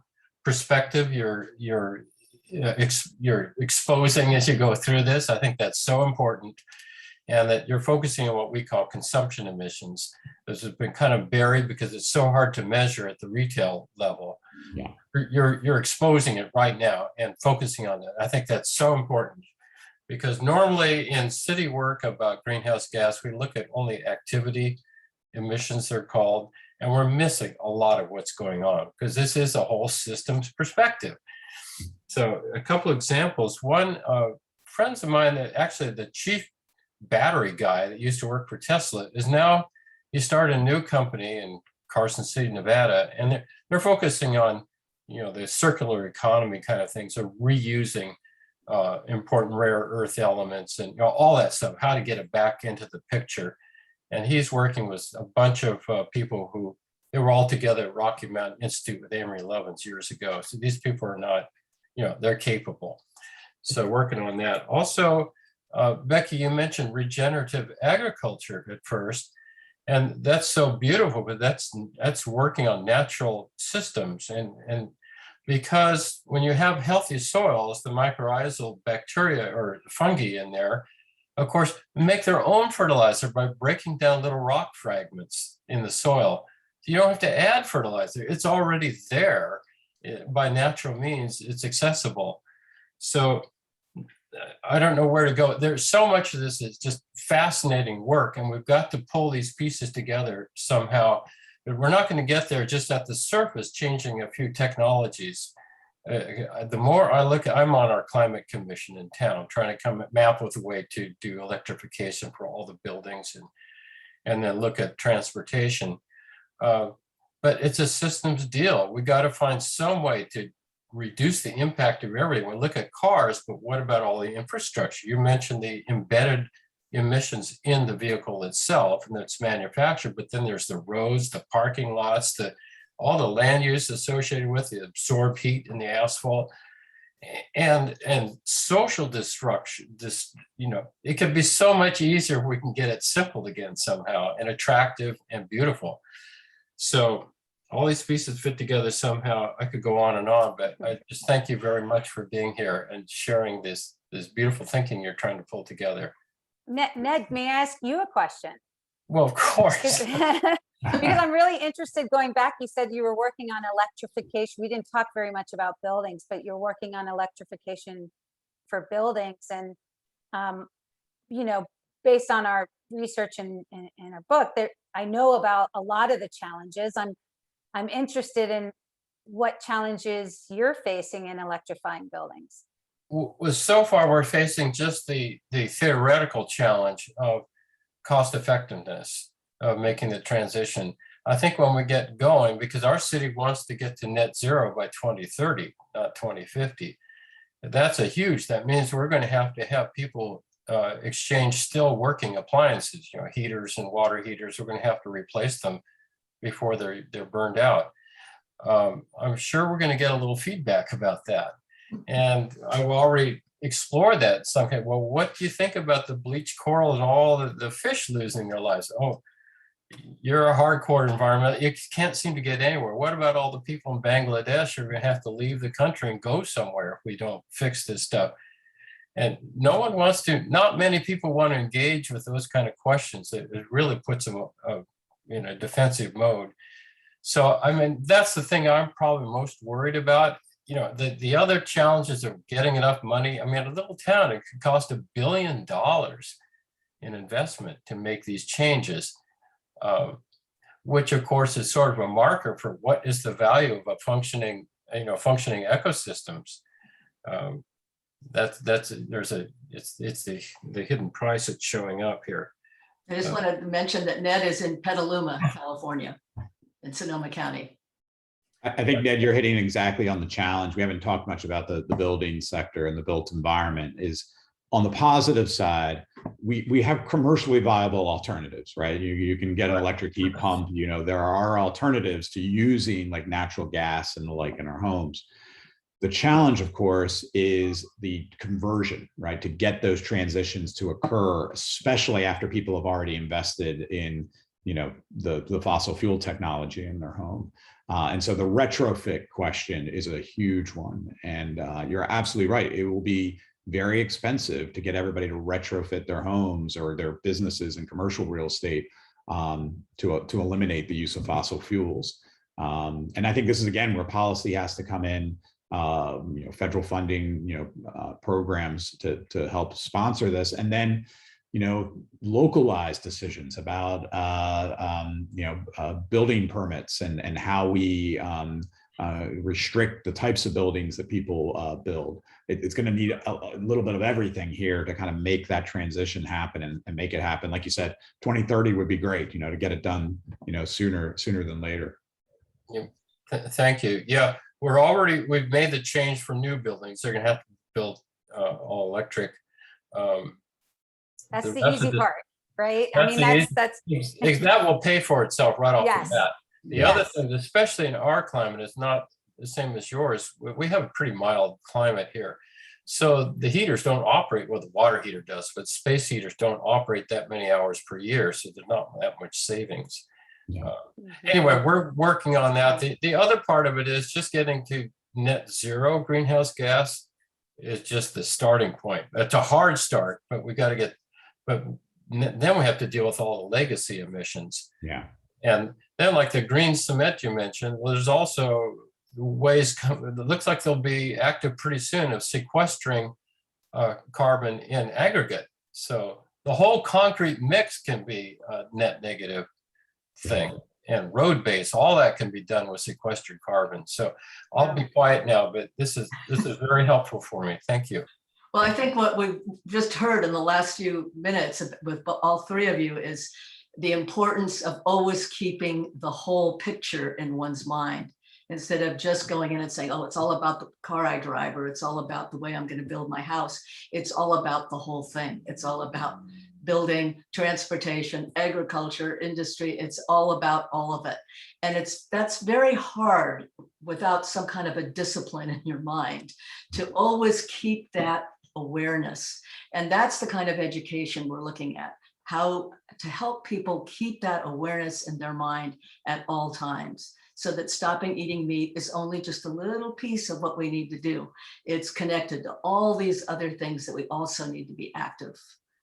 perspective you're exposing as you go through this. I think that's so important, and that you're focusing on what we call consumption emissions. This has been kind of buried because it's so hard to measure at the retail level. Yeah, you're exposing it right now and focusing on that. I think that's so important, because normally in city work about greenhouse gas, we look at only activity, emissions they're called, and we're missing a lot of what's going on because this is a whole systems perspective. So a couple examples. One, friends of mine that actually the chief battery guy that used to work for Tesla is now, he started a new company in Carson City, Nevada, and they're focusing on, the circular economy kind of thing. So reusing important rare earth elements and all that stuff, how to get it back into the picture. And he's working with a bunch of people who, they were all together at Rocky Mountain Institute with Amory Lovins years ago. So these people are not, they're capable. So working on that. Also, Becky, you mentioned regenerative agriculture at first, and that's so beautiful, but that's working on natural systems. And because when you have healthy soils, the mycorrhizal bacteria or fungi in there, of course, make their own fertilizer by breaking down little rock fragments in the soil. So you don't have to add fertilizer. It's already there by natural means. It's accessible. So I don't know where to go. There's so much of this is just fascinating work, and we've got to pull these pieces together somehow. But we're not going to get there just at the surface, changing a few technologies. The more I look, I'm on our climate commission in town, trying to come map with a way to do electrification for all the buildings and then look at transportation. But it's a systems deal. We got to find some way to reduce the impact of everything. We look at cars, but what about all the infrastructure? You mentioned the embedded emissions in the vehicle itself and its manufactured, but then there's the roads, the parking lots, all the land use associated with the absorbed heat in the asphalt, and social destruction. It could be so much easier if we can get it simple again somehow, and attractive and beautiful. So all these pieces fit together somehow. I could go on, but I just thank you very much for being here and sharing this beautiful thinking you're trying to pull together. Ned, may I ask you a question? Well, of course. Because I'm really interested, going back, you said you were working on electrification. We didn't talk very much about buildings, but you're working on electrification for buildings. And, based on our research in our book, I know about a lot of the challenges. I'm interested in what challenges you're facing in electrifying buildings. Well, so far we're facing just the theoretical challenge of cost effectiveness of making the transition. I think when we get going, because our city wants to get to net zero by 2030, not 2050, that means we're going to have people exchange still working appliances, heaters and water heaters. We're going to have to replace them before they're burned out. I'm sure we're going to get a little feedback about that. And I will already explore that someday. Well, what do you think about the bleached coral and all the fish losing their lives? Oh, you're a hardcore environment. You can't seem to get anywhere. What about all the people in Bangladesh who are going to have to leave the country and go somewhere if we don't fix this stuff? And not many people want to engage with those kind of questions. It really puts them in a defensive mode. So, that's the thing I'm probably most worried about. The other challenges of getting enough money. A little town, it could cost $1 billion in investment to make these changes, which of course is sort of a marker for what is the value of a functioning ecosystems. It's the hidden price that's showing up here. I just want to mention that Ned is in Petaluma, California, in Sonoma County. I think, Ned, you're hitting exactly on the challenge. We haven't talked much about the building sector and the built environment. Is on the positive side, we have commercially viable alternatives, right? You can get an electric heat pump. There are alternatives to using like natural gas and the like in our homes. The challenge, of course, is the conversion, right? To get those transitions to occur, especially after people have already invested in, the fossil fuel technology in their home. And so the retrofit question is a huge one. And you're absolutely right. It will be very expensive to get everybody to retrofit their homes or their businesses and commercial real estate to eliminate the use of fossil fuels. And I think this is, again, where policy has to come in, federal funding, programs to help sponsor this. And then localized decisions about, building permits and how we restrict the types of buildings that people build. It's going to need a little bit of everything here to kind of make that transition happen and make it happen. Like you said, 2030 would be great, to get it done, sooner than later. Yeah. Thank you. Yeah, we've made the change for new buildings. They're going to have to build all electric. That's The the rest of easy the- part, right? That's that will pay for itself right off Yes. the bat. The other thing, especially in our climate, is not the same as yours. We have a pretty mild climate here. So the heaters don't operate, well, the water heater does, but space heaters don't operate that many hours per year. So there's not that much savings. Yeah. Anyway, we're working on that. The other part of it is just getting to net zero greenhouse gas is just the starting point. It's a hard start, but then we have to deal with all the legacy emissions. Yeah. And then, like the green cement you mentioned, well, there's also ways, it looks like they'll be active pretty soon, of sequestering carbon in aggregate. So the whole concrete mix can be a net negative thing. And road base, all that can be done with sequestered carbon. So I'll be quiet now, but this is very helpful for me. Thank you. Well, I think what we've just heard in the last few minutes with all three of you is the importance of always keeping the whole picture in one's mind, instead of just going in and saying, oh, it's all about the car I drive, or it's all about the way I'm going to build my house. It's all about the whole thing. It's all about building, transportation, agriculture, industry. It's all about all of it. And that's very hard without some kind of a discipline in your mind to always keep that awareness. And that's the kind of education we're looking at, how to help people keep that awareness in their mind at all times, so that stopping eating meat is only just a little piece of what we need to do. It's connected to all these other things that we also need to be active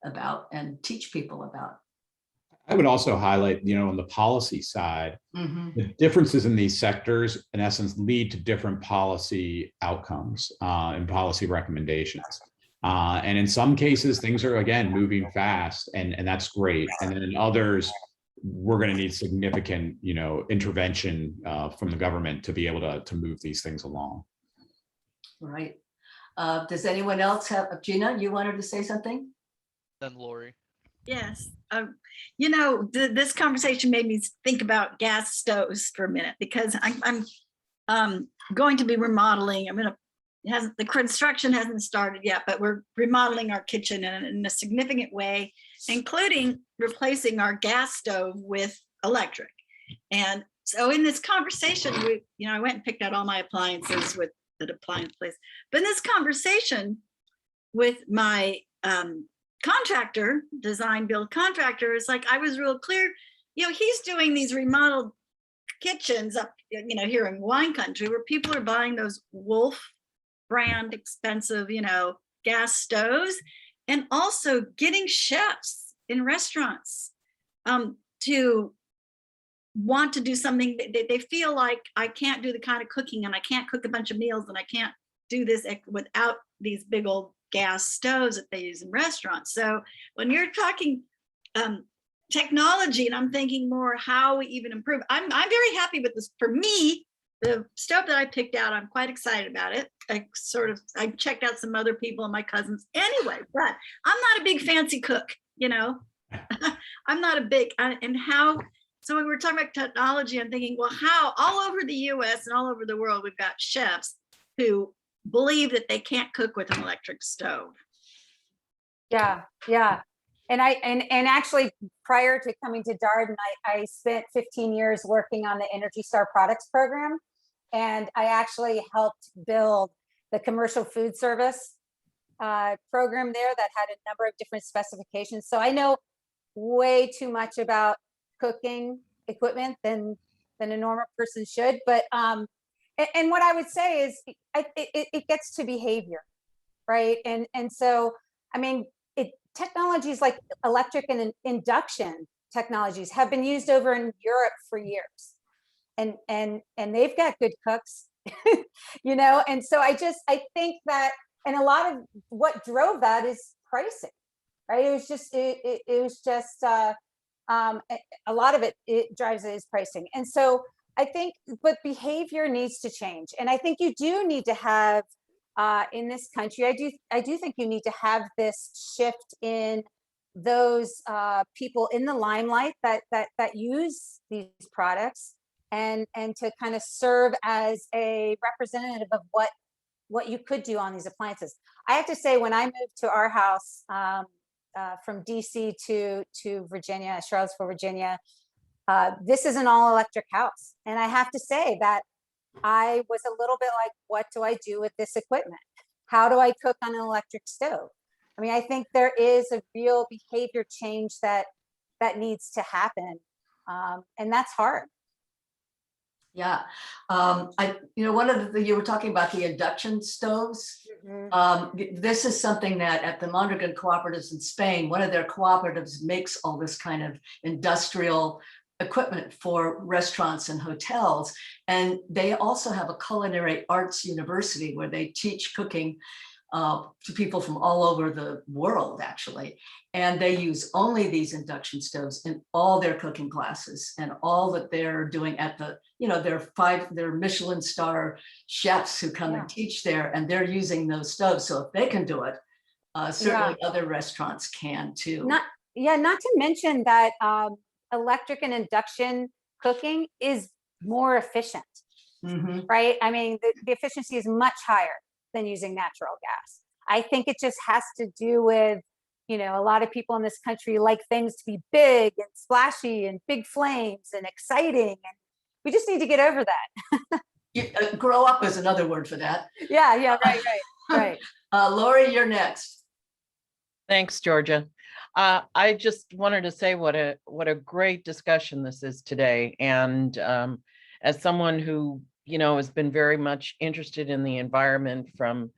about and teach people about. I would also highlight, on the policy side, the differences in these sectors, in essence, lead to different policy outcomes and policy recommendations. And in some cases, things are, again, moving fast, and that's great. And then in others, we're going to need significant, intervention from the government to be able to move these things along. Right. Does anyone else have, Gina, you wanted to say something? Then Lori. Yes. This conversation made me think about gas stoves for a minute, because I'm going to be remodeling. The construction hasn't started yet, but we're remodeling our kitchen in a significant way, including replacing our gas stove with electric. And so in this conversation, I went and picked out all my appliances with the appliance place. But in this conversation with my contractor, design build contractor, it's like I was real clear, he's doing these remodeled kitchens up, here in wine country, where people are buying those Wolf brand expensive, gas stoves, and also getting chefs in restaurants to want to do something. They feel like, I can't do the kind of cooking, and I can't cook a bunch of meals, and I can't do this without these big old gas stoves that they use in restaurants. So when you're talking technology, and I'm thinking more how we even improve, I'm very happy with this. For me, the stove that I picked out, I'm quite excited about it. I checked out some other people and my cousins anyway, but I'm not a big fancy cook, I'm not a big, so when we're talking about technology, I'm thinking, well, how all over the US and all over the world, we've got chefs who believe that they can't cook with an electric stove. Yeah. And actually, prior to coming to Darden, I spent 15 years working on the Energy Star Products program. And I actually helped build the commercial food service program there that had a number of different specifications. So I know way too much about cooking equipment than a normal person should. But and what I would say is it gets to behavior, right? And so, technologies like electric and induction technologies have been used over in Europe for years, and they've got good cooks, and so I think that, and a lot of what drove that is pricing, right? It was just a lot of it drives it is pricing. And so I think, but behavior needs to change. And I think you do need to have in this country, I do think you need to have this shift in those people in the limelight that use these products, and to kind of serve as a representative of what you could do on these appliances. I have to say, when I moved to our house from DC to Virginia, Charlottesville, Virginia, this is an all electric house. And I have to say that I was a little bit like, what do I do with this equipment? How do I cook on an electric stove? I mean, I think there is a real behavior change that needs to happen. And that's hard. Yeah. One of the, you were talking about the induction stoves. This is something that at the Mondragon cooperatives in Spain, one of their cooperatives makes all this kind of industrial equipment for restaurants and hotels. And they also have a culinary arts university where they teach cooking to people from all over the world, actually. And they use only these induction stoves in all their cooking classes, and all that they're doing at the, they're Michelin star chefs who come and teach there, and they're using those stoves. So if they can do it, certainly other restaurants can too. Not to mention that electric and induction cooking is more efficient, right? I mean, the efficiency is much higher than using natural gas. I think it just has to do with, a lot of people in this country like things to be big and splashy and big flames and exciting. And we just need to get over that. Grow up is another word for that. Yeah, right. Lori, you're next. Thanks, Georgia. I just wanted to say what a great discussion this is today. And as someone who, has been very much interested in the environment from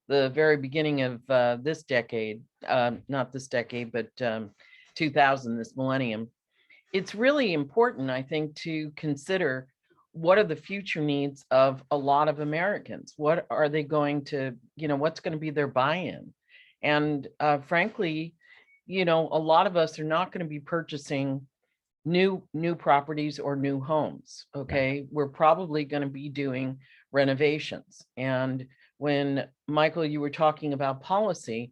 the very beginning of this decade, not this decade, but 2000, this millennium, it's really important, I think, to consider what are the future needs of a lot of Americans. What are they going to, what's going to be their buy-in? And frankly, a lot of us are not going to be purchasing new properties or new homes. Okay, we're probably going to be doing renovations. And when Michael, you were talking about policy,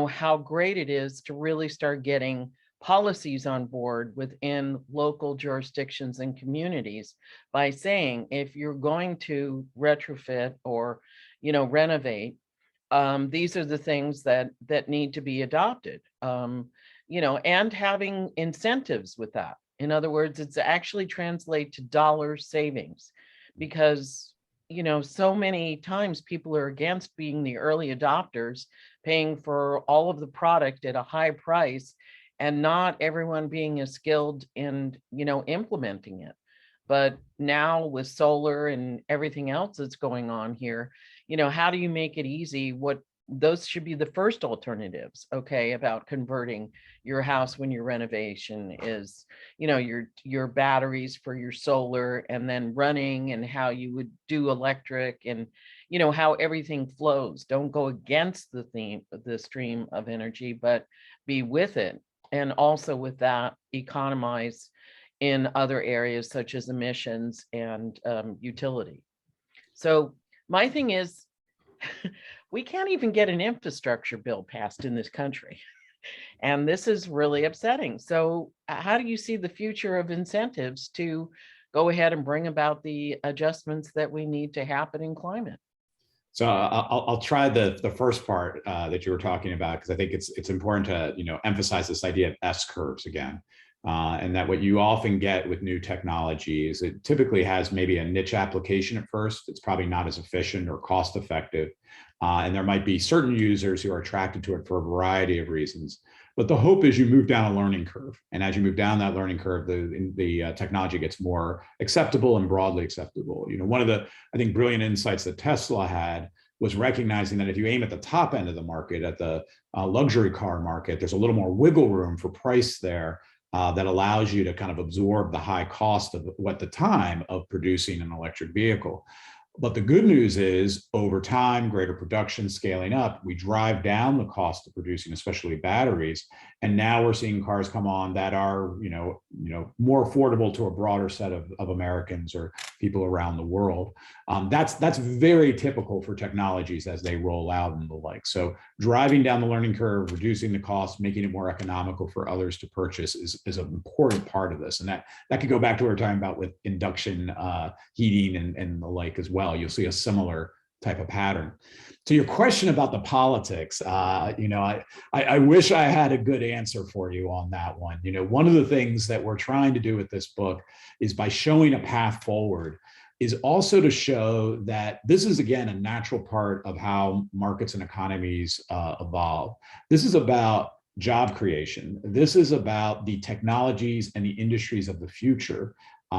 how great it is to really start getting policies on board within local jurisdictions and communities by saying, if you're going to retrofit or renovate, these are the things that need to be adopted, and having incentives with that. In other words, it's actually translate to dollar savings, because, so many times people are against being the early adopters, paying for all of the product at a high price, and not everyone being as skilled in, implementing it. But now with solar and everything else that's going on here, how do you make it easy? Those should be the first alternatives, okay, about converting your house when your renovation is, your batteries for your solar, and then running, and how you would do electric, and, how everything flows. Don't go against the stream of energy, but be with it. And also with that, economize in other areas such as emissions and utility. So my thing is, we can't even get an infrastructure bill passed in this country. And this is really upsetting. So how do you see the future of incentives to go ahead and bring about the adjustments that we need to happen in climate? So I'll try the first part that you were talking about, because I think it's important to emphasize this idea of S curves again. And that what you often get with new technology is it typically has maybe a niche application at first. It's probably not as efficient or cost effective. And there might be certain users who are attracted to it for a variety of reasons. But the hope is you move down a learning curve. And as you move down that learning curve, the technology gets more acceptable and broadly acceptable. One of the, I think, brilliant insights that Tesla had was recognizing that if you aim at the top end of the market, at the luxury car market, there's a little more wiggle room for price there. That allows you to kind of absorb the high cost of what the time of producing an electric vehicle. But the good news is over time, greater production scaling up, we drive down the cost of producing, especially batteries. And now we're seeing cars come on that are, more affordable to a broader set of Americans or people around the world. That's very typical for technologies as they roll out and the like. So driving down the learning curve, reducing the cost, making it more economical for others to purchase is an important part of this. And that could go back to what we were talking about with induction heating and the like as well. You'll see a similar type of pattern. To your question about the politics, I wish I had a good answer for you on that one. One of the things that we're trying to do with this book is by showing a path forward is also to show that this is, again, a natural part of how markets and economies evolve. This is about job creation. This is about the technologies and the industries of the future. We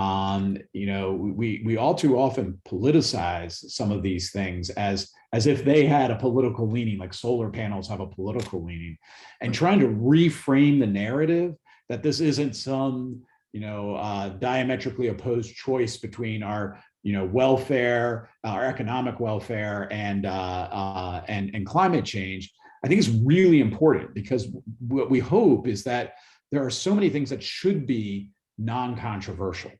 all too often politicize some of these things as if they had a political leaning, like solar panels have a political leaning, and trying to reframe the narrative that this isn't some, diametrically opposed choice between our, welfare, our economic welfare, and climate change. I think is really important, because what we hope is that there are so many things that should be non-controversial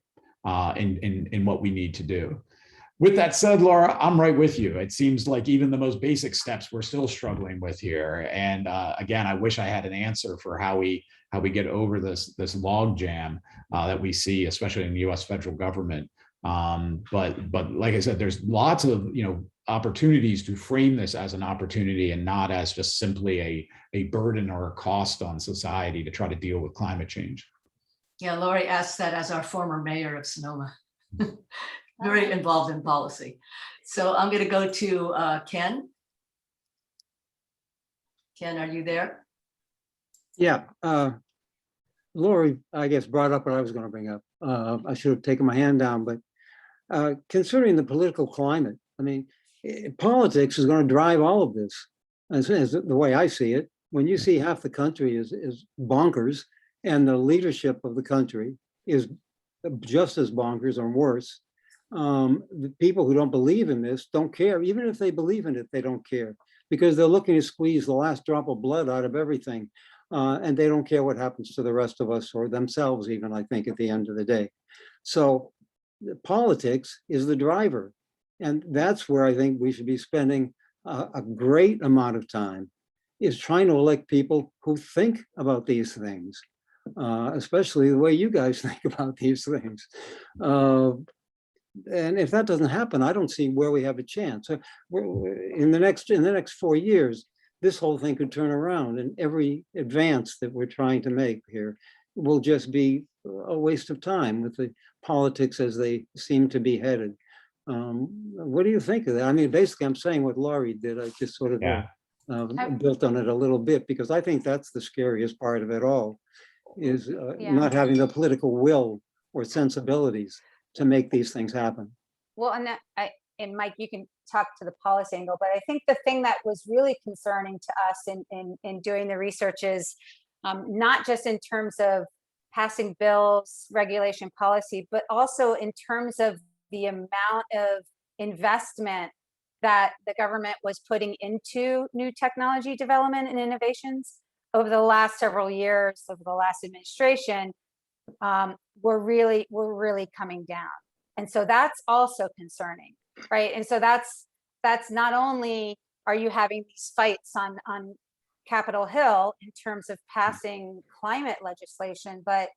in what we need to do. With that said, Laura, I'm right with you. It seems like even the most basic steps we're still struggling with here. And again, I wish I had an answer for how we get over this log jam that we see, especially in the U.S. federal government. But like I said, there's lots of opportunities to frame this as an opportunity and not as just simply a burden or a cost on society to try to deal with climate change. Yeah, Lori asked that as our former mayor of Sonoma, very involved in policy. So I'm going to go to Ken. Ken, are you there? Yeah, Lori, I guess, brought up what I was going to bring up. I should have taken my hand down, but considering the political climate, I mean, politics is going to drive all of this. As the way I see it, when you see half the country is bonkers, and the leadership of the country is just as bonkers or worse, the people who don't believe in this don't care. Even if they believe in it, they don't care, because they're looking to squeeze the last drop of blood out of everything. And they don't care what happens to the rest of us or themselves even, I think, at the end of the day. So politics is the driver. And that's where I think we should be spending a great amount of time, is trying to elect people who think about these things, especially the way you guys think about these things. And if that doesn't happen, I don't see where we have a chance. In the next 4 years, this whole thing could turn around, and every advance that we're trying to make here will just be a waste of time with the politics as they seem to be headed. What do you think of that? I mean, basically, I'm saying what Laurie did. I just sort of built on it a little bit, because I think that's the scariest part of it all, is not having the political will or sensibilities to make these things happen. Well, and Mike, you can talk to the policy angle, but I think the thing that was really concerning to us in doing the research is not just in terms of passing bills, regulation, policy, but also in terms of the amount of investment that the government was putting into new technology development and innovations over the last several years, over the last administration. We're really coming down. And so that's also concerning, right? And so that's not only are you having these fights on Capitol Hill in terms of passing climate legislation, but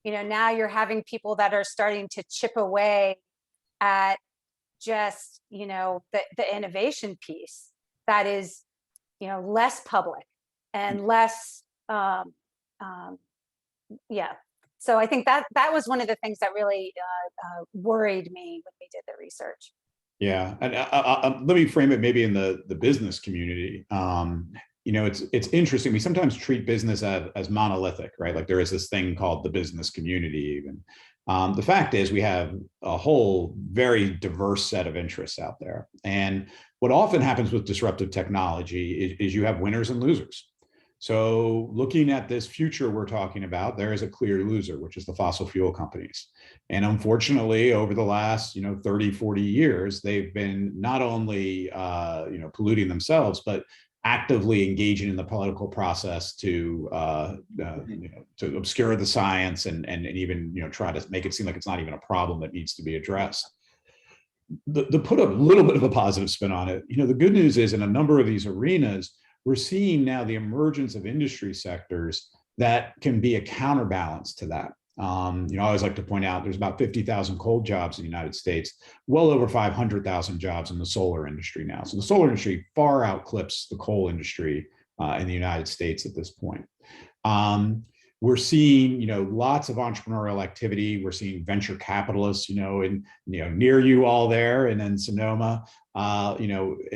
now you're having people that are starting to chip away at just the innovation piece that is less public and less So I think that was one of the things that really worried me when we did the research. Yeah, and let me frame it maybe in the business community. It's interesting. We sometimes treat business as monolithic, right? Like there is this thing called the business community even. The fact is we have a whole very diverse set of interests out there. And what often happens with disruptive technology is you have winners and losers. So looking at this future we're talking about, there is a clear loser, which is the fossil fuel companies. And unfortunately, over the last 30, 40 years, they've been not only polluting themselves, but actively engaging in the political process to obscure the science and even try to make it seem like it's not even a problem that needs to be addressed. To put a little bit of a positive spin on it, the good news is in a number of these arenas, we're seeing now the emergence of industry sectors that can be a counterbalance to that. I always like to point out there's about 50,000 coal jobs in the United States, well over 500,000 jobs in the solar industry now. So the solar industry far outclips the coal industry in the United States at this point. We're seeing, lots of entrepreneurial activity. We're seeing venture capitalists, near you all there and in Sonoma,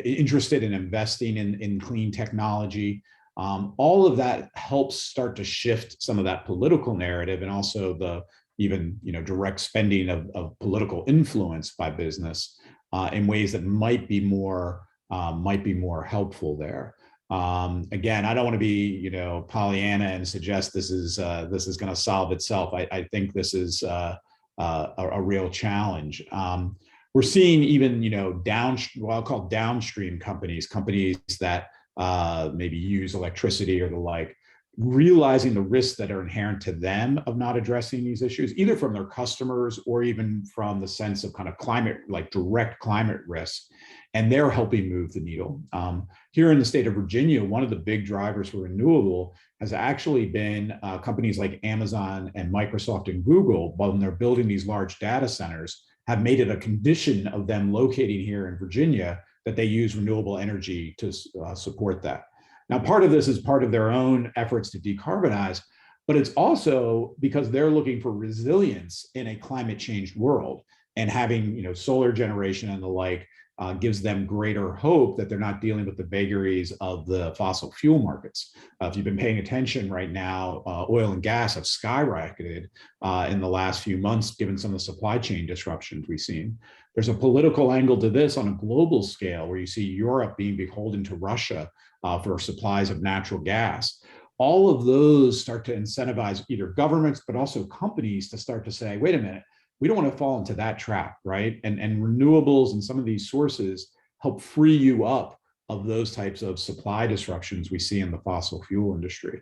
interested in investing in clean technology. All of that helps start to shift some of that political narrative and also the even direct spending of political influence by business in ways that might be more helpful there. Again, I don't want to be Pollyanna and suggest this is going to solve itself. I think this is a real challenge. We're seeing even what I'll call downstream companies that maybe use electricity or the like, realizing the risks that are inherent to them of not addressing these issues, either from their customers or even from the sense of kind of climate, like direct climate risk, and they're helping move the needle. Here in the state of Virginia, one of the big drivers for renewable has actually been companies like Amazon and Microsoft and Google, when they're building these large data centers, have made it a condition of them locating here in Virginia that they use renewable energy to support that. Now, part of this is part of their own efforts to decarbonize, but it's also because they're looking for resilience in a climate changed world, and having solar generation and the like gives them greater hope that they're not dealing with the vagaries of the fossil fuel markets. If you've been paying attention right now, oil and gas have skyrocketed in the last few months, given some of the supply chain disruptions we've seen. There's a political angle to this on a global scale, where you see Europe being beholden to Russia for supplies of natural gas. All of those start to incentivize either governments, but also companies to start to say, wait a minute, we don't want to fall into that trap, right? And renewables and some of these sources help free you up of those types of supply disruptions we see in the fossil fuel industry.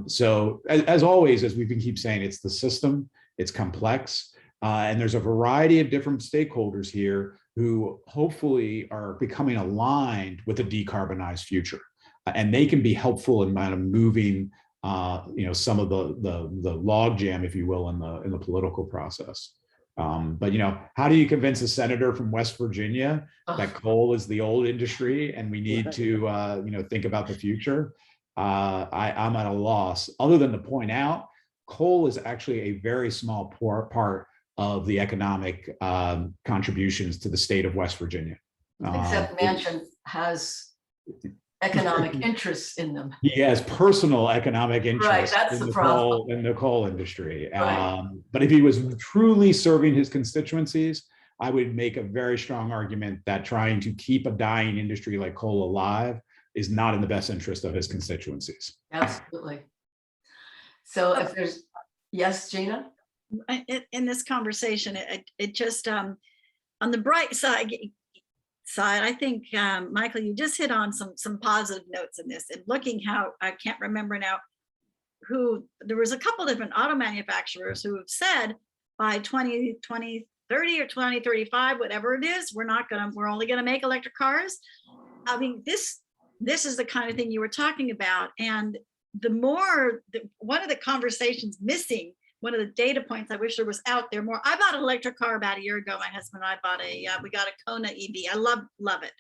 So as always, as we've been keep saying, it's the system, it's complex, and there's a variety of different stakeholders here who hopefully are becoming aligned with a decarbonized future. And they can be helpful in kind of moving some of the log jam, if you will, in the political process. But how do you convince a senator from West Virginia that coal is the old industry and we need to think about the future? I'm at a loss, other than to point out coal is actually a very small part of the economic contributions to the state of West Virginia. Except Manchin has economic interests in them. He has personal economic interests that's in the problem. in the coal industry. Right. But if he was truly serving his constituencies, I would make a very strong argument that trying to keep a dying industry like coal alive is not in the best interest of his constituencies. Absolutely. So if there's, yes, Gina? In this conversation, it just, on the bright side, I think, Michael, you just hit on some positive notes in this, and looking how, I can't remember now there was a couple different auto manufacturers who have said by 2030 or 2035, whatever it is, we're only gonna make electric cars. I mean, this is the kind of thing you were talking about. And one of the conversations missing, one of the data points I wish there was out there more. I bought an electric car about a year ago. My husband and I bought we got a Kona EV. I love it.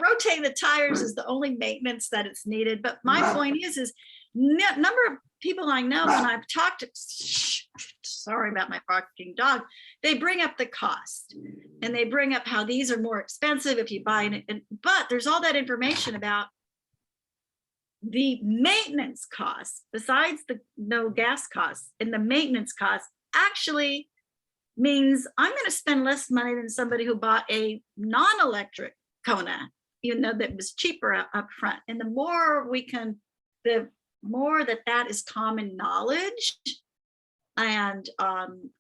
Rotating the tires is the only maintenance that it's needed. But my point is number of people I know, when I've talked to, sorry about my barking dog, they bring up the cost, and they bring up how these are more expensive if you buy it. But there's all that information about the maintenance costs, besides the no gas costs, and the maintenance costs actually means I'm going to spend less money than somebody who bought a non-electric Kona that was cheaper up front. And the more the more that is common knowledge. And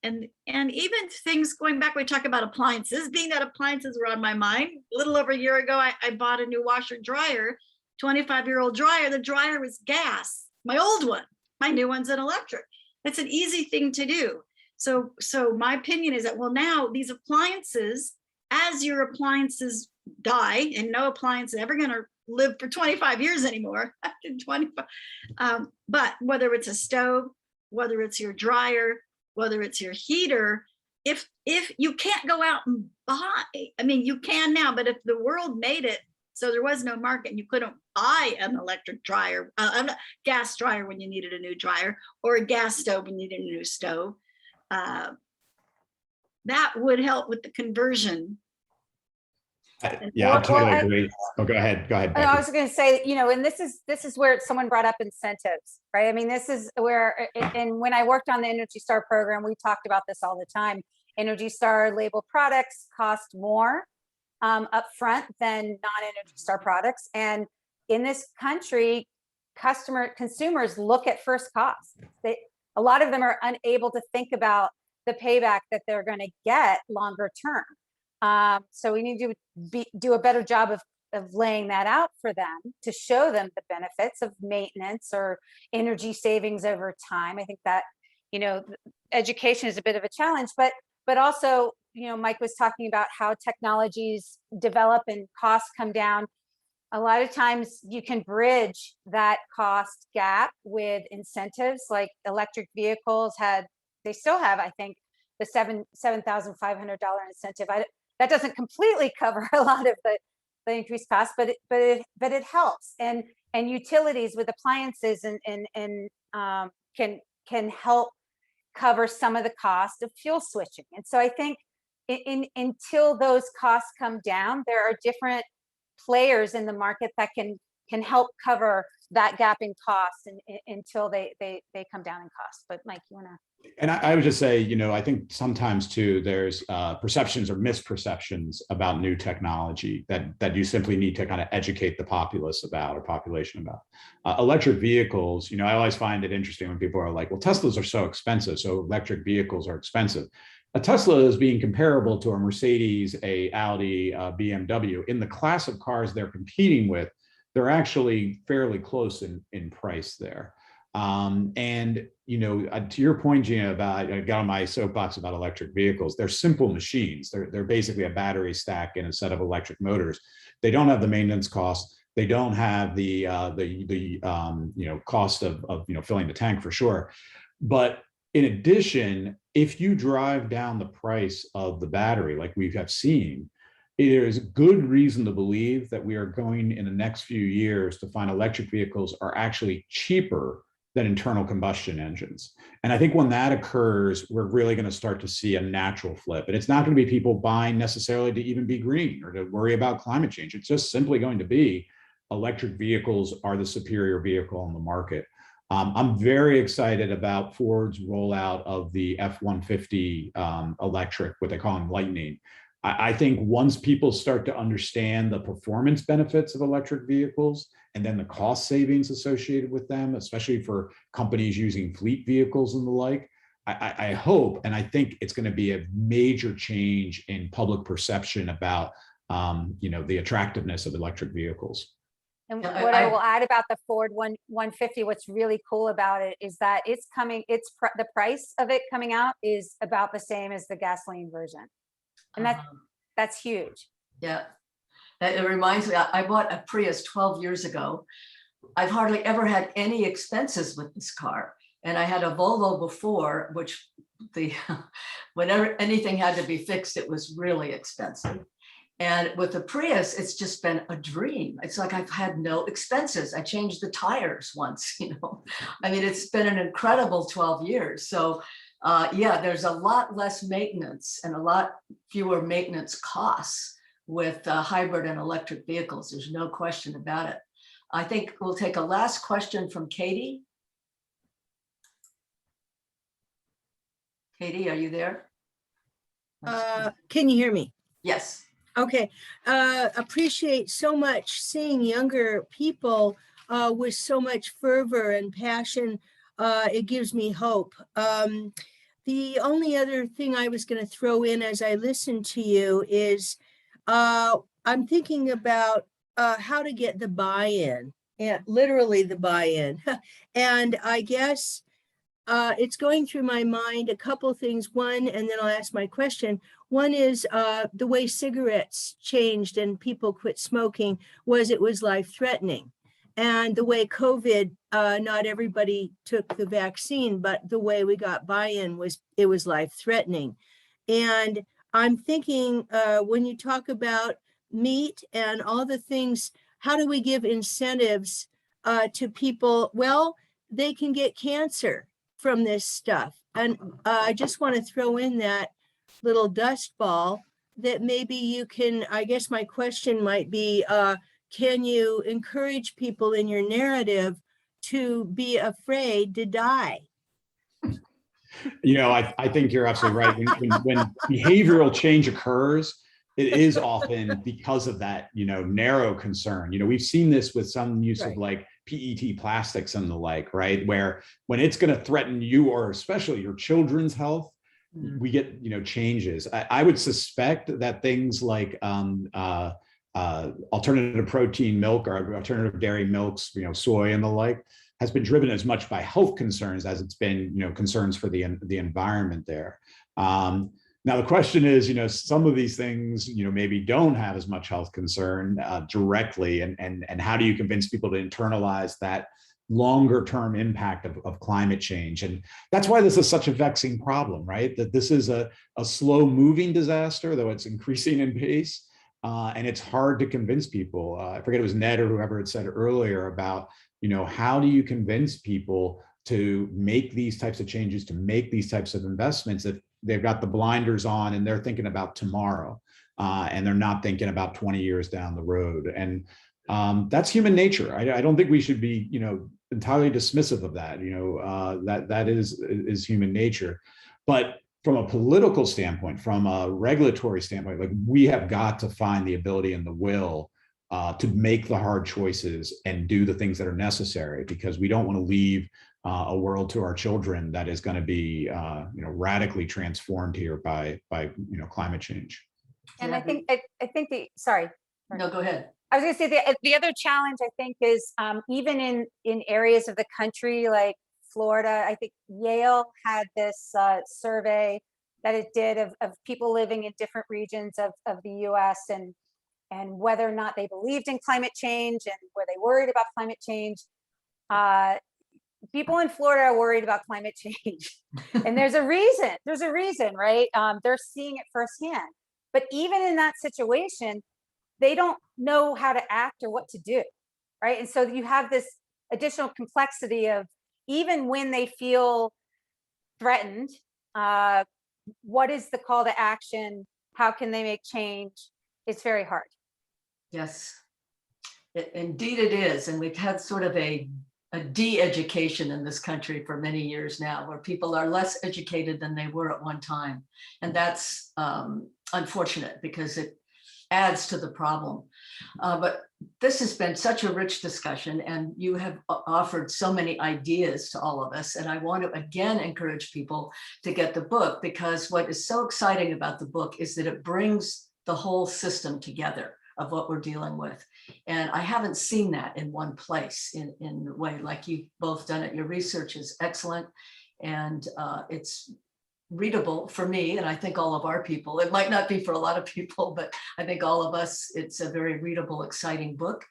even things going back, we talk about appliances, being that appliances were on my mind. A little over a year ago, I bought a new washer dryer, 25-year-old dryer. The dryer was gas, my old one. My new one's an electric. It's an easy thing to do. So my opinion is that, well, now these appliances, as your appliances die, and no appliance is ever going to live for 25 years anymore, after 25. But whether it's a stove, whether it's your dryer, whether it's your heater, if you can't go out and buy, I mean, you can now, but if the world made it so there was no market and you couldn't buy an electric dryer, gas dryer when you needed a new dryer, or a gas stove when you needed a new stove, that would help with the conversion. Yeah, I Well, totally I- agree. Oh, go ahead. Go ahead, And I Becky. was going to say, and this is where someone brought up incentives, right? I mean, this is where, and when I worked on the Energy Star program, we talked about this all the time. Energy Star labeled products cost more upfront than non-Energy Star products. And in this country, consumers look at first cost. A lot of them are unable to think about the payback that they're going to get longer term. So we need to do a better job of laying that out for them, to show them the benefits of maintenance or energy savings over time. I think that, education is a bit of a challenge, but also, Mike was talking about how technologies develop and costs come down. A lot of times you can bridge that cost gap with incentives, like electric vehicles they still have, I think, the $7,500 incentive. That doesn't completely cover a lot of the increased costs, but it helps. And utilities with appliances and can help cover some of the cost of fuel switching. And so I think until those costs come down, there are different players in the market that can help cover that gap in costs until they come down in cost. But Mike, you want to? And I would just say, I think sometimes too, there's perceptions or misperceptions about new technology that you simply need to kind of educate the populace about, or population about. Electric vehicles, I always find it interesting when people are like, well, Teslas are so expensive, so electric vehicles are expensive. A Tesla is being comparable to a Mercedes, a Audi, a BMW. In the class of cars they're competing with, they're actually fairly close in price there. And to your point, Gina, about, I got on my soapbox about electric vehicles. They're simple machines. They're basically a battery stack and a set of electric motors. They don't have the maintenance costs. They don't have the cost of filling the tank, for sure. But in addition, if you drive down the price of the battery, like we have seen, there is good reason to believe that we are going in the next few years to find electric vehicles are actually cheaper than internal combustion engines. And I think when that occurs, we're really going to start to see a natural flip. And it's not going to be people buying necessarily to even be green or to worry about climate change. It's just simply going to be electric vehicles are the superior vehicle on the market. I'm very excited about Ford's rollout of the F-150 electric, what they call them Lightning. I think once people start to understand the performance benefits of electric vehicles and then the cost savings associated with them, especially for companies using fleet vehicles and the like, I hope, and I think it's going to be a major change in public perception about the attractiveness of electric vehicles. And Yeah, what I will add about the Ford 150, what's really cool about it is that the price of it coming out is about the same as the gasoline version. And that's huge. Yeah, it reminds me, I bought a Prius 12 years ago. I've hardly ever had any expenses with this car. And I had a Volvo before, which whenever anything had to be fixed, it was really expensive. And with the Prius, it's just been a dream. It's like I've had no expenses. I changed the tires once, I mean, it's been an incredible 12 years. So yeah, there's a lot less maintenance and a lot fewer maintenance costs with hybrid and electric vehicles. There's no question about it. I think we'll take a last question from Katie. Katie, are you there? Can you hear me? Yes. Okay, appreciate so much seeing younger people with so much fervor and passion. It gives me hope. The only other thing I was going to throw in as I listen to you is I'm thinking about how to get the buy-in, and literally the buy-in. And I guess it's going through my mind a couple things. One, and then I'll ask my question. One is the way cigarettes changed and people quit smoking it was life-threatening. And the way COVID, not everybody took the vaccine, but the way we got buy-in it was life-threatening. And I'm thinking when you talk about meat and all the things, how do we give incentives to people? Well, they can get cancer from this stuff. And I just want to throw in that little dust ball that maybe you can, I guess my question might be, can you encourage people in your narrative to be afraid to die? I think you're absolutely right. When behavioral change occurs, it is often because of that, narrow concern. We've seen this with some use of like PET plastics and the like, right? Where when it's going to threaten you or especially your children's health, we get, changes. I would suspect that things like alternative protein milk or alternative dairy milks, soy and the like, has been driven as much by health concerns as it's been, concerns for the environment there. Now the question is, some of these things, maybe don't have as much health concern directly, and how do you convince people to internalize that longer term impact of climate change? And that's why this is such a vexing problem, right? That this is a slow moving disaster, though it's increasing in pace. And it's hard to convince people. I forget it was Ned or whoever had said earlier about, how do you convince people to make these types of changes, to make these types of investments if they've got the blinders on and they're thinking about tomorrow and they're not thinking about 20 years down the road. And that's human nature. I don't think we should be, entirely dismissive of that. That is human nature. But from a political standpoint, from a regulatory standpoint, like we have got to find the ability and the will to make the hard choices and do the things that are necessary, because we don't want to leave a world to our children that is going to be, radically transformed here by climate change. And I think sorry. No, go ahead. I was going to say the other challenge I think is even in areas of the country like Florida, I think Yale had this survey that it did of people living in different regions of the US and whether or not they believed in climate change and were they worried about climate change. People in Florida are worried about climate change. And there's a reason, right? They're seeing it firsthand. But even in that situation, they don't know how to act or what to do, right? And so you have this additional complexity of even when they feel threatened, what is the call to action? How can they make change? It's very hard. Yes, indeed it is. And we've had sort of a de-education in this country for many years now, where people are less educated than they were at one time. And that's unfortunate because it adds to the problem. But this has been such a rich discussion, and you have offered so many ideas to all of us. And I want to again encourage people to get the book, because what is so exciting about the book is that it brings the whole system together of what we're dealing with. And I haven't seen that in one place in the way like you've both done it. Your research is excellent, and it's readable for me, and I think all of our people. It might not be for a lot of people, but I think all of us, it's a very readable, exciting book,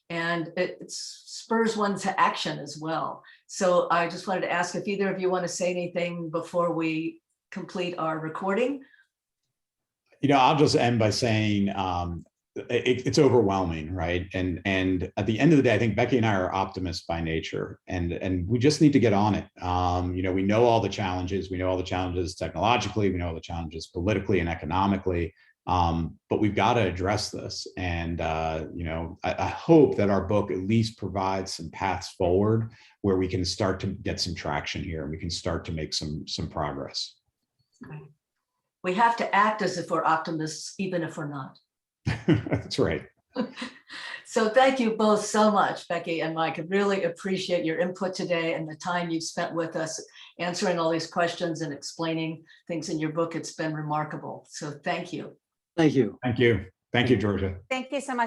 and it spurs one to action as well. So I just wanted to ask if either of you want to say anything before we complete our recording. I'll just end by saying it's overwhelming, right? And at the end of the day, I think Becky and I are optimists by nature, and we just need to get on it. We know all the challenges. We know all the challenges technologically. We know all the challenges politically and economically. But we've got to address this. And I hope that our book at least provides some paths forward where we can start to get some traction here, and we can start to make some progress. We have to act as if we're optimists, even if we're not. That's right. So thank you both so much, Becky and Mike. I really appreciate your input today and the time you've spent with us answering all these questions and explaining things in your book. It's been remarkable. So thank you. Thank you. Thank you. Thank you, Georgia. Thank you so much.